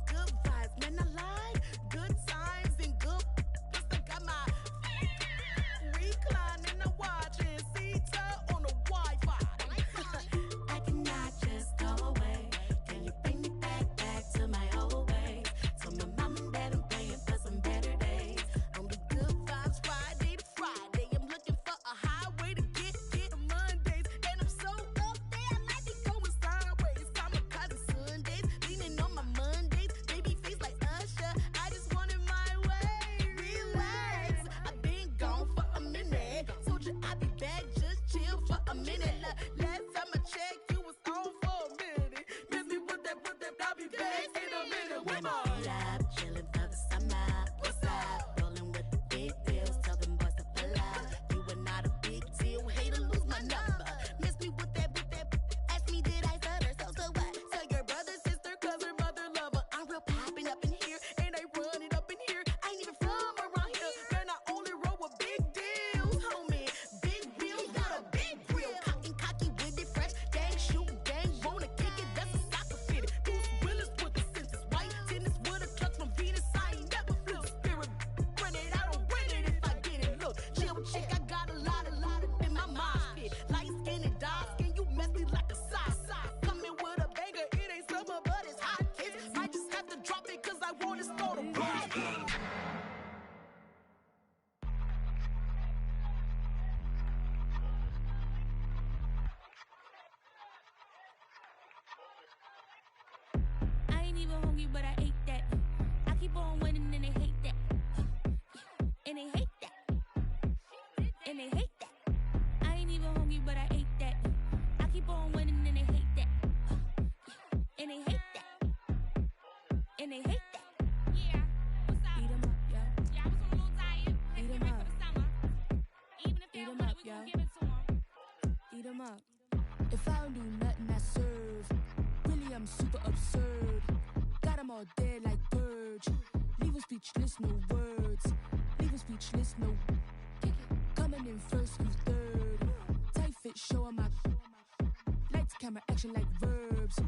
man, I like good times and good. Plus I got my reclining and watching Sita on the Wi-Fi. I cannot just go away. Can you bring me back to my old ways? Tell my mom and dad I'm praying for some better days. On the good vibes Friday to Friday. I'm looking for a highway to get to Mondays. And I'm so up there, I might be going sideways. Kamikaze Sundays. but I ate that. I keep on winning and they hate that. And they hate that. And they hate that. I ain't even hungry, but I ate that. I keep on winning and they hate that. And they hate that. And they hate that. Yeah, what's up? Eat 'em up, yo. Yeah, I was on a little diet. Eat 'em up. For the summer. Even if they don't want it, we gon' give it to 'em. Eat 'em up. If I don't do nothing, I serve. Really, I'm super absurd. Got 'em all dead like birds. Leave 'em speechless, no words. Leave 'em speechless, no. Coming in first, who's third? Tight fit, show 'em my. Lights, camera, action like verbs.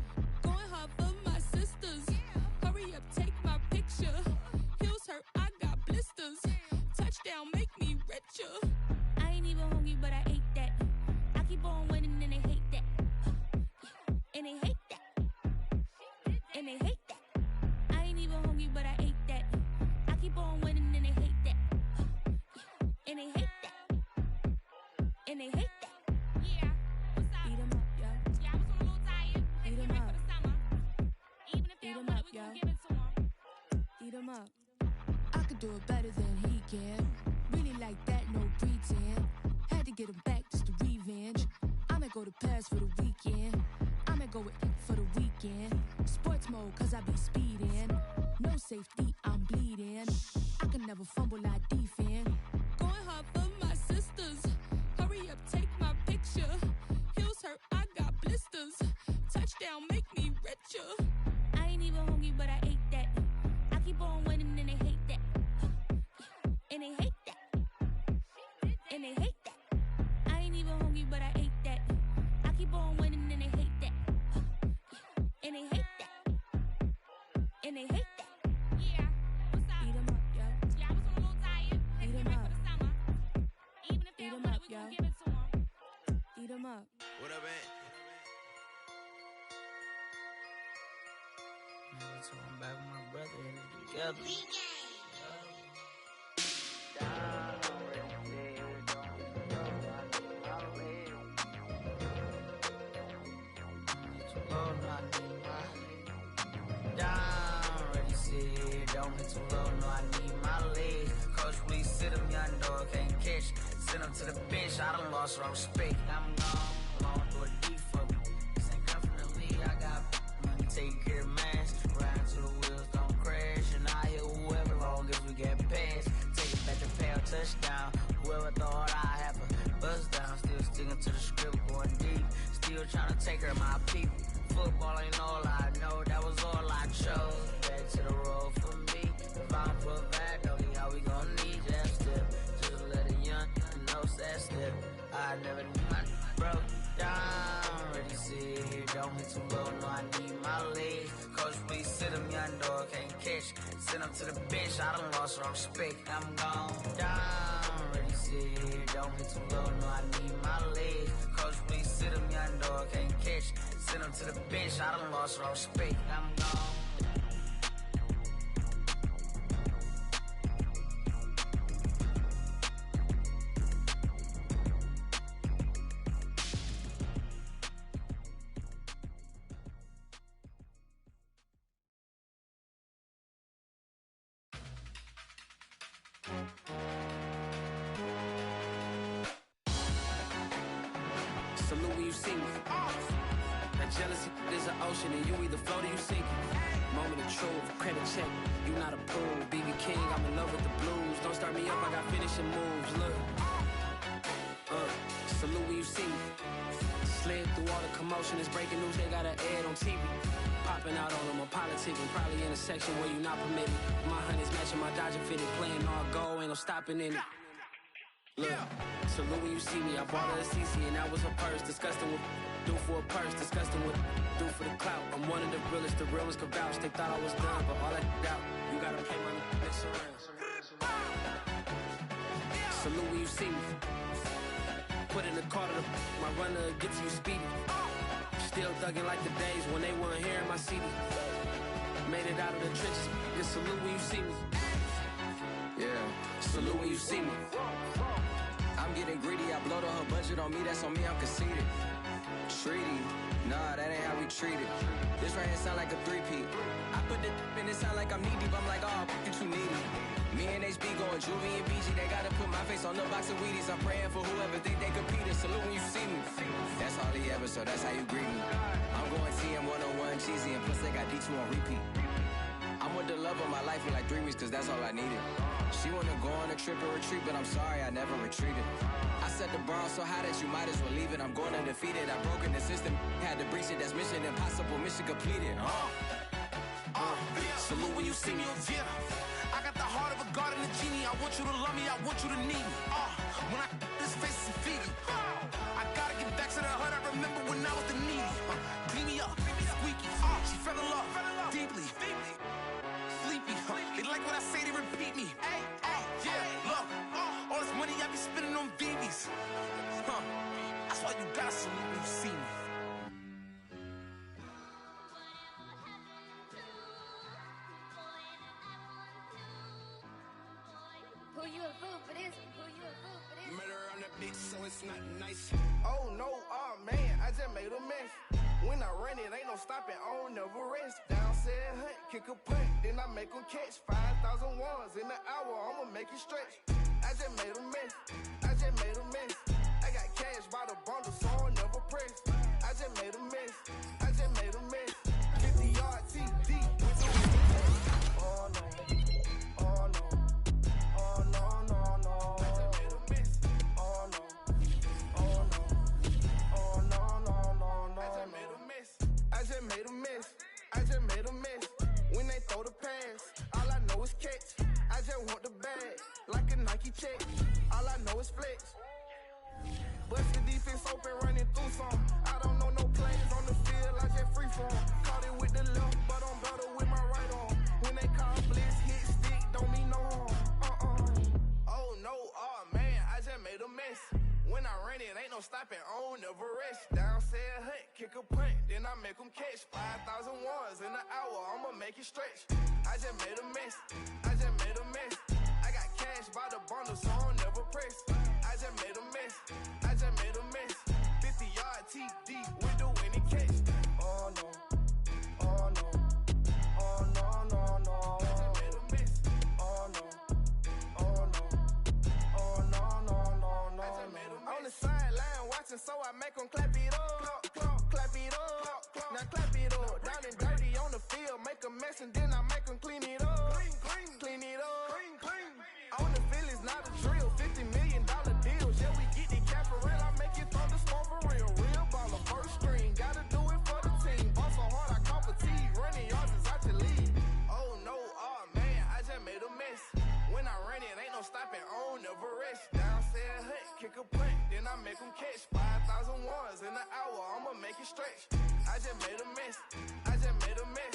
Going hard for my sisters. Hurry up, take my picture. Heels hurt, I got blisters. Touchdown, make me richer. I ain't even hungry, but I ate that. I keep on winning and they hate that. And they hate that. And they hate that. I ain't even hungry, but I ate that. I keep on winning and they hate that. And they hate that. And they hate that. Yeah, what's up? Eat 'em up, yo. Yeah, I was on a little diet. Eat 'em Get ready up. for the summer. Even if they Eat don't 'em want up, it, we yo. gon' give it to 'em. Eat 'em up. I could do it better than he can. Really like that, no pretend. Had to get him back just to revenge. I'ma go to Paris for the weekend. I'ma go with it for the weekend. Sports mode, cause I be speeding. No safety, I'm bleeding. I can never fumble, I defend. Going hard for my sisters. Hurry up, take my picture. Heels hurt, I got blisters. Touchdown, make me richer. I ain't even hungry, but I ate that. I keep on winning and they hate that. And they hate that. And they hate that. I ain't even hungry, but I ate that. I keep on winning and they hate that. And they hate that. And they hate that. Yeah, what's up? Eat 'em up, yo. Yeah, I was on a little diet. Eat 'em Get ready up. for the summer. Even if they Eat don't 'em want up, it, we gon' yo. give it to 'em. Eat 'em up. What up, man? So I'm back with my brother and it's together. Don't hit too low, no, I need my legs. Coach, please sit him, young dog, can't catch. Send him to the bench, I done lost all respect. I'm gone, long through a deep for me. This ain't come from the league, I got money, take care of mans. Ride till the wheels don't crash. And I hit whoever, long as we get past. Take it back to pound, touchdown. Whoever thought I have a bust down. Still sticking to the script, going deep. Still trying to take care of my people. Football ain't all I know, that was all I chose. Back to the road for me. If I'm for bad, know how we gon' need that step. Just let a young know that step. I never knew my broke down. Ready, sit here, don't hit too low, no, I need my legs. Coach, please sit him, young dog, can't catch. Send him to the bench, I done lost all respect. I'm gone down. Ready, sit here, don't hit too low, no, I need my legs. Coach, please sit him, young dog, can't catch. Send him to the bench, I done lost all respect. I'm gone. Salute when you see me. That jealousy is an ocean and you either float or you sink. Moment of truth, credit check, you not approved. BB King, I'm in love with the blues. Don't start me up, I got finishing moves. Look, salute when you see me. Slid through all the commotion, it's breaking news, they got an ad on TV. Popping out on them, I'm politicking, probably in a section where you not permitted. My honey's matching my Dodger fitted, playing all go, ain't no stopping in it. Look, salute when you see me, I bought her a CC and that was her purse. Disgusting with do for a purse, disgusting with do for the clout. I'm one of the realest, the realest could vouch. They thought I was done, but all I doubt, you gotta play my next around. Salute when you see me. Put in the car to my runner gets you speedy. Still thugging like the days when they weren't here in my CD. Made it out of the trenches, just salute when you see me. Yeah, salute when you see me. I'm getting greedy, I blow to her budget on me, that's on me, I'm conceited. Treaty, nah, that ain't how we treat it. This right here sound like a three-peat. I put the in it sound like I'm knee deep. I'm like, oh, you too needy. Me and HB going Juvie and BG. They gotta put my face on the box of Wheaties. I'm praying for whoever think they compete. Salute when you see me. That's all he ever, so that's how you greet me. I'm going TM 101 cheesy, and plus they got D2 on repeat. I'm with the love of my life for like 3 weeks, cause that's all I needed. She wanna go on a trip and retreat, but I'm sorry, I never retreated. I set the bar so high that you might as well leave it. I'm going undefeated, I've broken the system. Had to breach it, that's mission impossible, mission completed. Salute when you see me, yeah. I got the heart of a god and a genie. I want you to love me, I want you to need me. When I this face is Fiji. I gotta get back to the hood, I remember when I was the needy. Clean me up, squeaky. She fell in love, deeply. Sleepy, they like what I say, they repeat me. Yeah, look, all this money I be spending on BBs. That's why you gotta salute when you see me. Who you a fool for this? Who you a fool for this? Murder on the beat, so it's not nice. Oh no, oh man, I just made a mess. When I run it, ain't no stopping, I don't never rest. Down said hunt, kick a punt, then I make them catch 5,000 ones in an hour, I'ma make it stretch. I just made a mess, I just made a mess. I got cash by the bundle, so I'll never press. I just made a mess, I just made a mess. 50-yard TD with the catch. Oh no, oh no, oh no, no, no. I just made a mess, oh no, oh no, oh no, no, no, no. I just made a mess, I just made a mess, I just made a mess. When they throw the pass, all I know is catch. I just want the bag, like a Nike check. All I know is flex. Bust the defense open, running through some. I don't know no plays on the field, I just free form. Caught it with the left, but I'm better with my right arm. When they call blitz, hit stick, don't mean no harm. Oh no, oh man, I just made a mess. When I ran it, ain't no stopping, I don't never rest. Down said hunt, kick a punt, then I make them catch 5,000 ones in an hour, I'ma make it stretch. I just made a mess, I just made a mess. I got cash by the bundle, so I'll never press. I just made a mess, I just made a mess. 50-yard TD with the winning catch. Oh no, oh no, oh no, no, no. I just made a mess. Oh no, oh no, oh no, no, no, no. I just made a mess. On the sideline watching, so I make them clap it up, clap it up. Now clap it up, down and dirty on the field, make a mess and then I make them clean it up, clean it up. On the field is not a drill, $50 million deals. Yeah, we get the cap for real, I make it thunderstorm for real. Real baller, first string, gotta do it for the team. Ball so hard, I call fatigue, running yards is out your lead. Oh no, oh man, I just made a mess. When I ran it, ain't no stopping, I don't never rest. Down said hunt, kick a punt, then I make them catch 5,000 ones in an hour, I'ma make it stretch. I just made a mess, I just made a mess.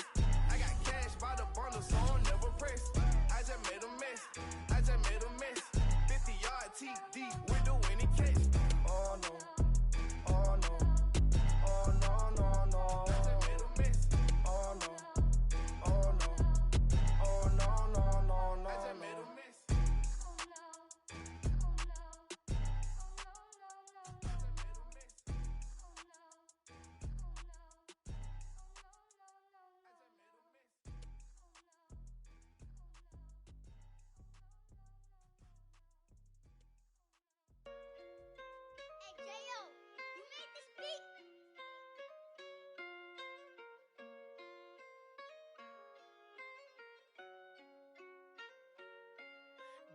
I got cash by the bundle, so I'll never press. I just made a mess, I just made a mess. 50-yard TD with the winning catch. Oh no, oh no, oh no, no, no. I just made a mess. Oh no, oh no, oh no, no, no, no. I just made a mess. Hey, J.O., you made this beat?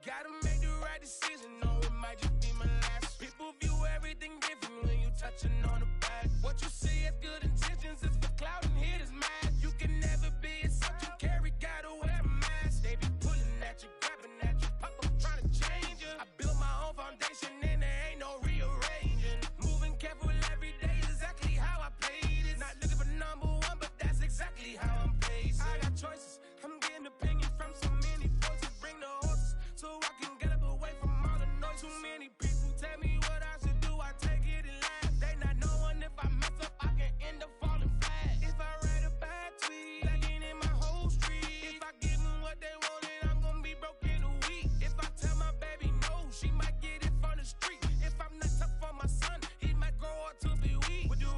Gotta make the right decision, no, it might just be my last. People view everything different when you touching on the back. What you see as good intentions is for clout and hitters mad. You can never be a such you carry, gotta wear a mask. They be pulling at you, grabbing at you, pop up trying to change you. I built my own foundation and there ain't no rearranging. Moving careful every day is exactly how I played it. Not looking for number one, but that's exactly how I'm pacing. I got choices, I'm getting opinions from so many voices. Bring the horses so I can get up away from all the noise. Too many people tell me what I should do, I take it and laugh. They not knowing if I mess up, I can end up falling flat. If I write a bad tweet, lagging in my whole street. If I give them what they wanted, I'm gonna be broke in a week. If I tell my baby no, she might get it from the street. If I'm not tough for my son, he might grow up to be weak. With the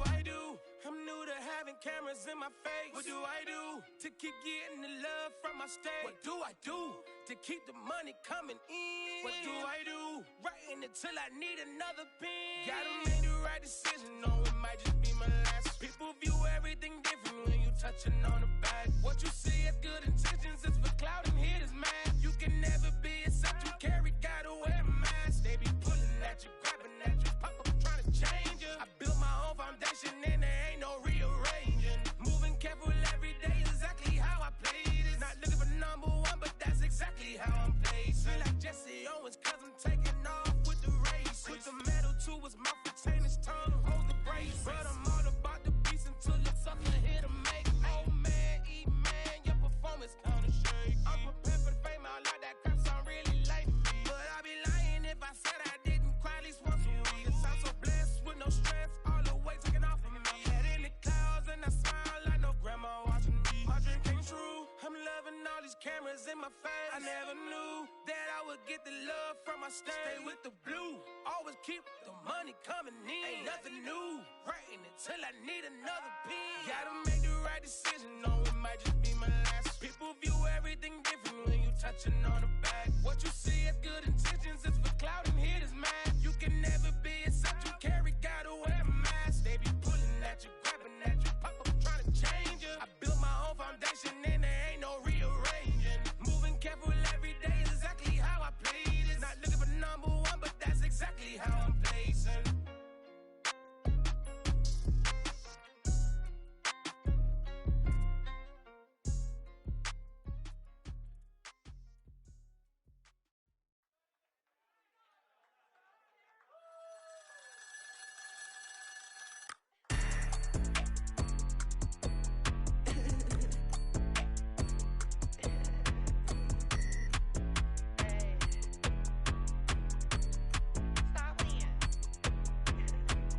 What do I do to keep getting the love from my state? What do I do to keep the money coming in? What do I do? Writing until I need another pen. Gotta make the right decision, no, it might just be my last. People view everything different when you touching on the back. What you see as good intentions is for clout and hitters, man. You can never be except you carry, gotta wear a mask. They be pulling at you, grabbing at you, pop up trying to change you. I built my own foundation and there ain't no rearranging. Moving careful every day, exactly how I play this. Not looking for number one, but that's exactly how I'm placed. Feel like Jesse Owens, cause I'm taking off with the race. Put the metal to his mouth, retain his tongue, hold the brace. But I'm all about the beast until it's up to here to make. Oh man, eat man, your performance kinda shake. I'm prepared for the fame, I like that crap sound really like me. But I'd be lying if I said I didn't cry at least once a week. Cause I'm so blessed with no stress, all the weight taken off of me. Head in the clouds and I smile like no grandma watching me. My dream came true, I'm loving all these cameras in my face. I never knew that I would get the love from my state. Stay with the blue, always keep the money coming in. Ain't nothing new, writing until I need another pen. Gotta make the right decision, no, it might just be my last. People view everything different when you touching on the back. What you see as good intentions is for clout and hitters, man. You can never be except you carry, gotta wear a mask. They be pulling at you, grabbing at you, pop up trying to change you. I built my own foundation and there ain't no rearranging. Moving careful every day is exactly how I play this. Not looking for number one, but that's exactly how I'm placing.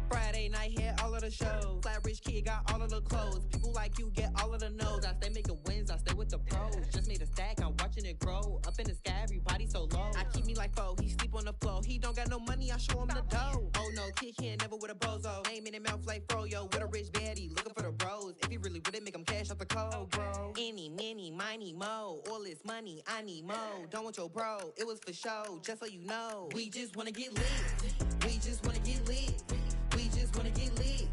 Friday night hit all of the shows. Flat rich kid got all of the clothes. People like you get all of the no's. I stay making wins, I stay with the pros. Just made a stack, I'm watching it grow. Up in the sky, everybody so low. I keep me like foe, he sleep on the floor. He don't got no money, I show him the dough. Oh no, kid can't never with a bozo. Name in the mouth like froyo. With a rich baddie, looking for the bros. If he really with it, make him cash out the cold, bro. Any, many, miny, mo. All this money, I need mo. Don't want your bro, it was for show. Just so you know, we just wanna get lit. We just wanna get lit. We just wanna get lit.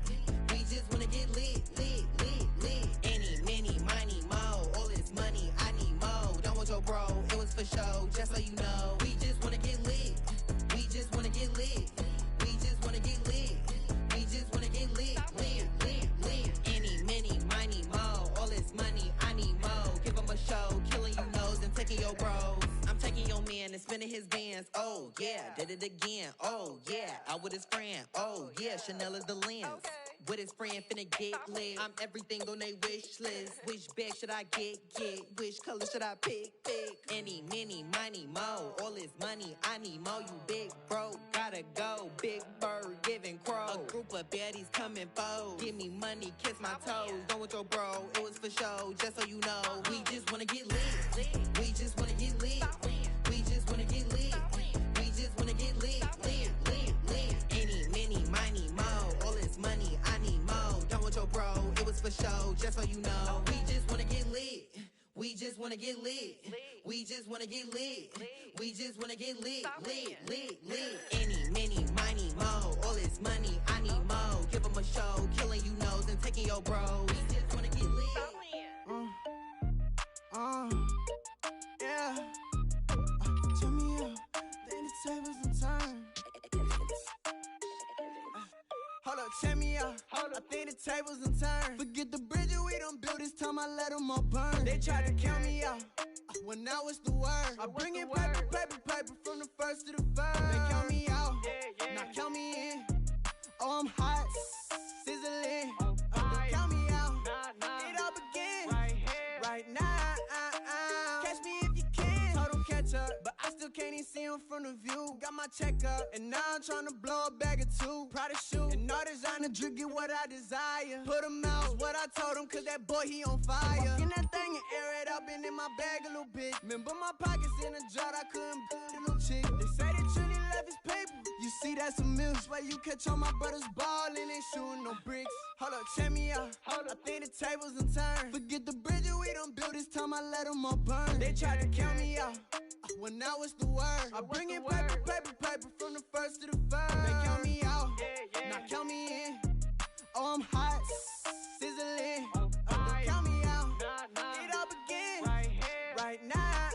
We just wanna get lit, lit, lit, lit. Any, many, miny, mo. All this money, I need mo. Don't want your bro, it was for show. Just so you know, we just wanna get lit. We just wanna get lit. We just wanna get lit. We just wanna get lit, lit, lit, lit. Any, many, miny, mo. All this money, I need mo. Give him a show, killing you nose and taking your bros. I'm taking your man and spinning his bands. Oh yeah, did it again. Oh yeah, out with his friend. Oh yeah, Chanel is the lens. With his friend finna get lit. I'm everything on they wish list. Which bag should I get? Which color should I pick? Any, many, miny, mo. All this money, I need mo. You big bro, gotta go. Big bird giving crow. A group of baddies coming foes. Give me money, kiss my toes. Don't want your bro, it was for show. Just so you know, we just wanna get lit. We just wanna get lit. We just wanna get lit. We just wanna get lit, lit, lit, lit. Any, many, miny, mo. All this money, I need mo. Don't want your bro, it was for show. Just so you know, we just wanna get lit. We just wanna get lit. We just wanna get lit. We just wanna get lit, lit, lit, lit. Any, many, miny, mo. All this money, I need mo. Give him a show, killing you nose and taking your bros. We just wanna get lit. Yeah. Turn me up, then the tables and turn. Hold up, check me out. I think the tables and turn. Forget the bridge we done built, this time I let them all burn. They tried to count me out, when now it's the word. I bring in paper, paper, paper from the first to the third. They count me out, now count me in. Oh, I'm hot, sizzling. Don't count me out, it all begins right now. Catch me if you can. Total catch up, but I still can't even see him from the view. Got my check up, and now I'm trying to blow a bag or two. Proud of shoe, and all designer drip, get what I desire. Put him out, what I told him, cause that boy, he on fire. Walk in that thing and air it up, and in my bag a little bit. Remember my pockets in a jar, I couldn't the little chick. They say that Trini left his paper, you see that had some milk. Where you catch all my brothers ball and ain't shooting no bricks. Hold up, check me out. I think the tables done turned. Forget the bridges we done built, this time I let them all burn. They tried to count me out, well now it's the word. I bring in paper, paper, paper from the first to the third. They count me out, now count me in. Oh, I'm hot, sizzling. Don't count me out, it all begin right now.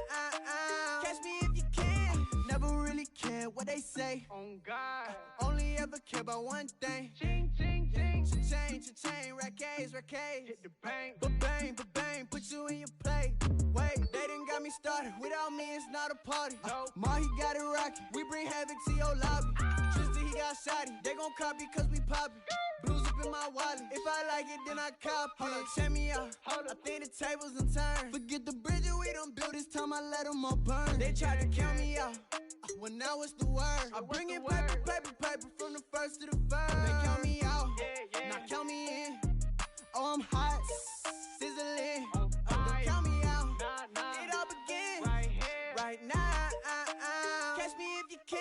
Catch me if you can. Never really care what they say. On God, only ever care about one thing. Ching, ching, ching. Cha-chain, rack-A's. Hit the bank, ba-bang, put you in your play. Wait, they done got me started. Without me, it's not a party. Ma, he got it rockin'. We bring havoc to your lobby. Tristan, he got shotty. They gon' copy cause we poppin'. Blues up in my wallet. If I like it, then I cop it. Hold up, check me out. I think the tables done turned. Forget the bridges we done built, this time I let them all burn. They tried to count me out, well now it's the word. I bring in paper, paper, paper from the first to the third. They count me out, now count me in. Oh, I'm hot, sizzling. Don't count me out, it all begin right now. Catch me if you can.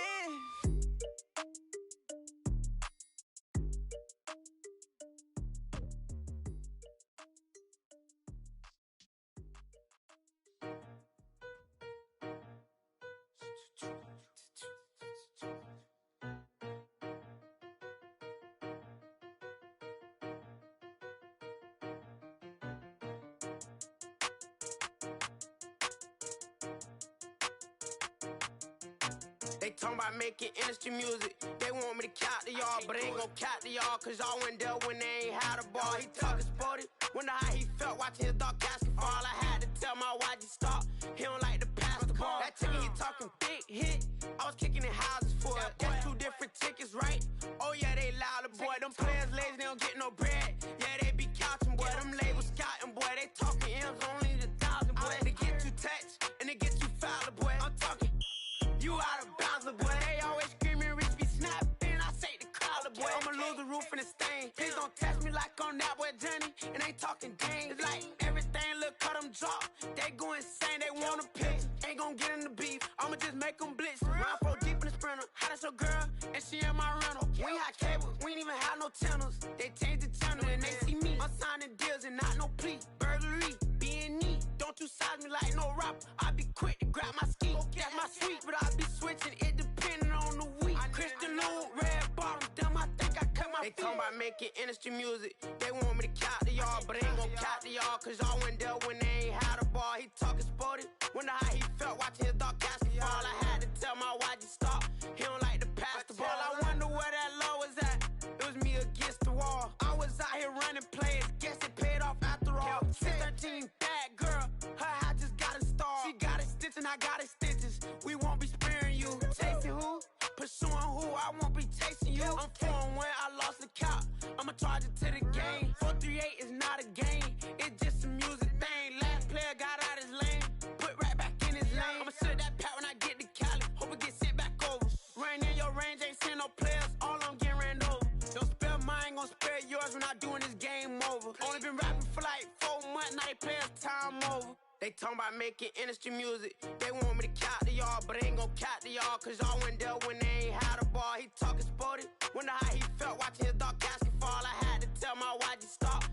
They talking about making industry music. They want me to count to y'all, but they ain't gon' count to y'all, cause y'all went there when they ain't had a ball. He talking sporty, wonder how he felt watching his dog casket fall. I had to tell my YG stop, he don't like to pass the ball. That ticket he talking big hit, I was kicking in houses for it. That's two different tickets, right? Oh yeah, they louder, boy. Them players lazy, they don't get no bread. Yeah, they be couching, boy. Them labels scouting, boy. They talking M's only the 1,000, boy. They get too touched, and they get too foul, boy. I'm talking, you out of bounds, boy. They always screaming, Rich be snapping. I say the collar, boy. I'ma lose the roof and the stain. Please don't test me like on that boy Johnny. And ain't talking dang. It's like everything look cut them drop. They go insane, they want a pitch. Ain't gon' get in the beef. I'ma just make them blitz. Round 4 deep in the sprinter. How that's your girl? And she in my rental. We ain't had cables, we ain't even had no channels. They changed the channel and they see me. I'm signing deals and not no plea. Burglary, being neat. Don't you size me like no rapper. I be quick to grab my ski. That's my sweet, but I be switching it depending on the week. Christian Lou, red bottoms, damn, I think I cut my feet. They talking about making industry music. They want me to count to y'all, but they ain't gon' count to y'all, cause y'all went there when they ain't had a ball. He talking sporty, wonder how he felt watching his dog casket fall. I had to tell my YG stop, he don't like to pass the ball. I wonder where that low was at. It was me against the wall. I was out here running plays, guess it paid off after all. 613, bad girl, her hat just got a star. She got it stitched and I got it stitches. We won't be sparing you. Chasing who? Pursuing who? I won't be chasing you. I'm 4-1, I lost the count. I'ma charge it to the game. 438 is not a game, it's just a music thing. Last player got out his lane, put right back in his lane. I'ma sit that pat when I get to Cali, hope it get sent back over. Rain in your range, ain't seen no players, all I'm getting ran over. Don't spare mine, gon' spare yours when I doing this game over. Only been rapping for like 4 months, now they players time over. They talking about making industry music. They want me to count to y'all, but they ain't gon' count to y'all, cause y'all went there when they ain't had a ball. He talking sporty, wonder how he felt watching his dog casket fall. I had to tell my YG stop,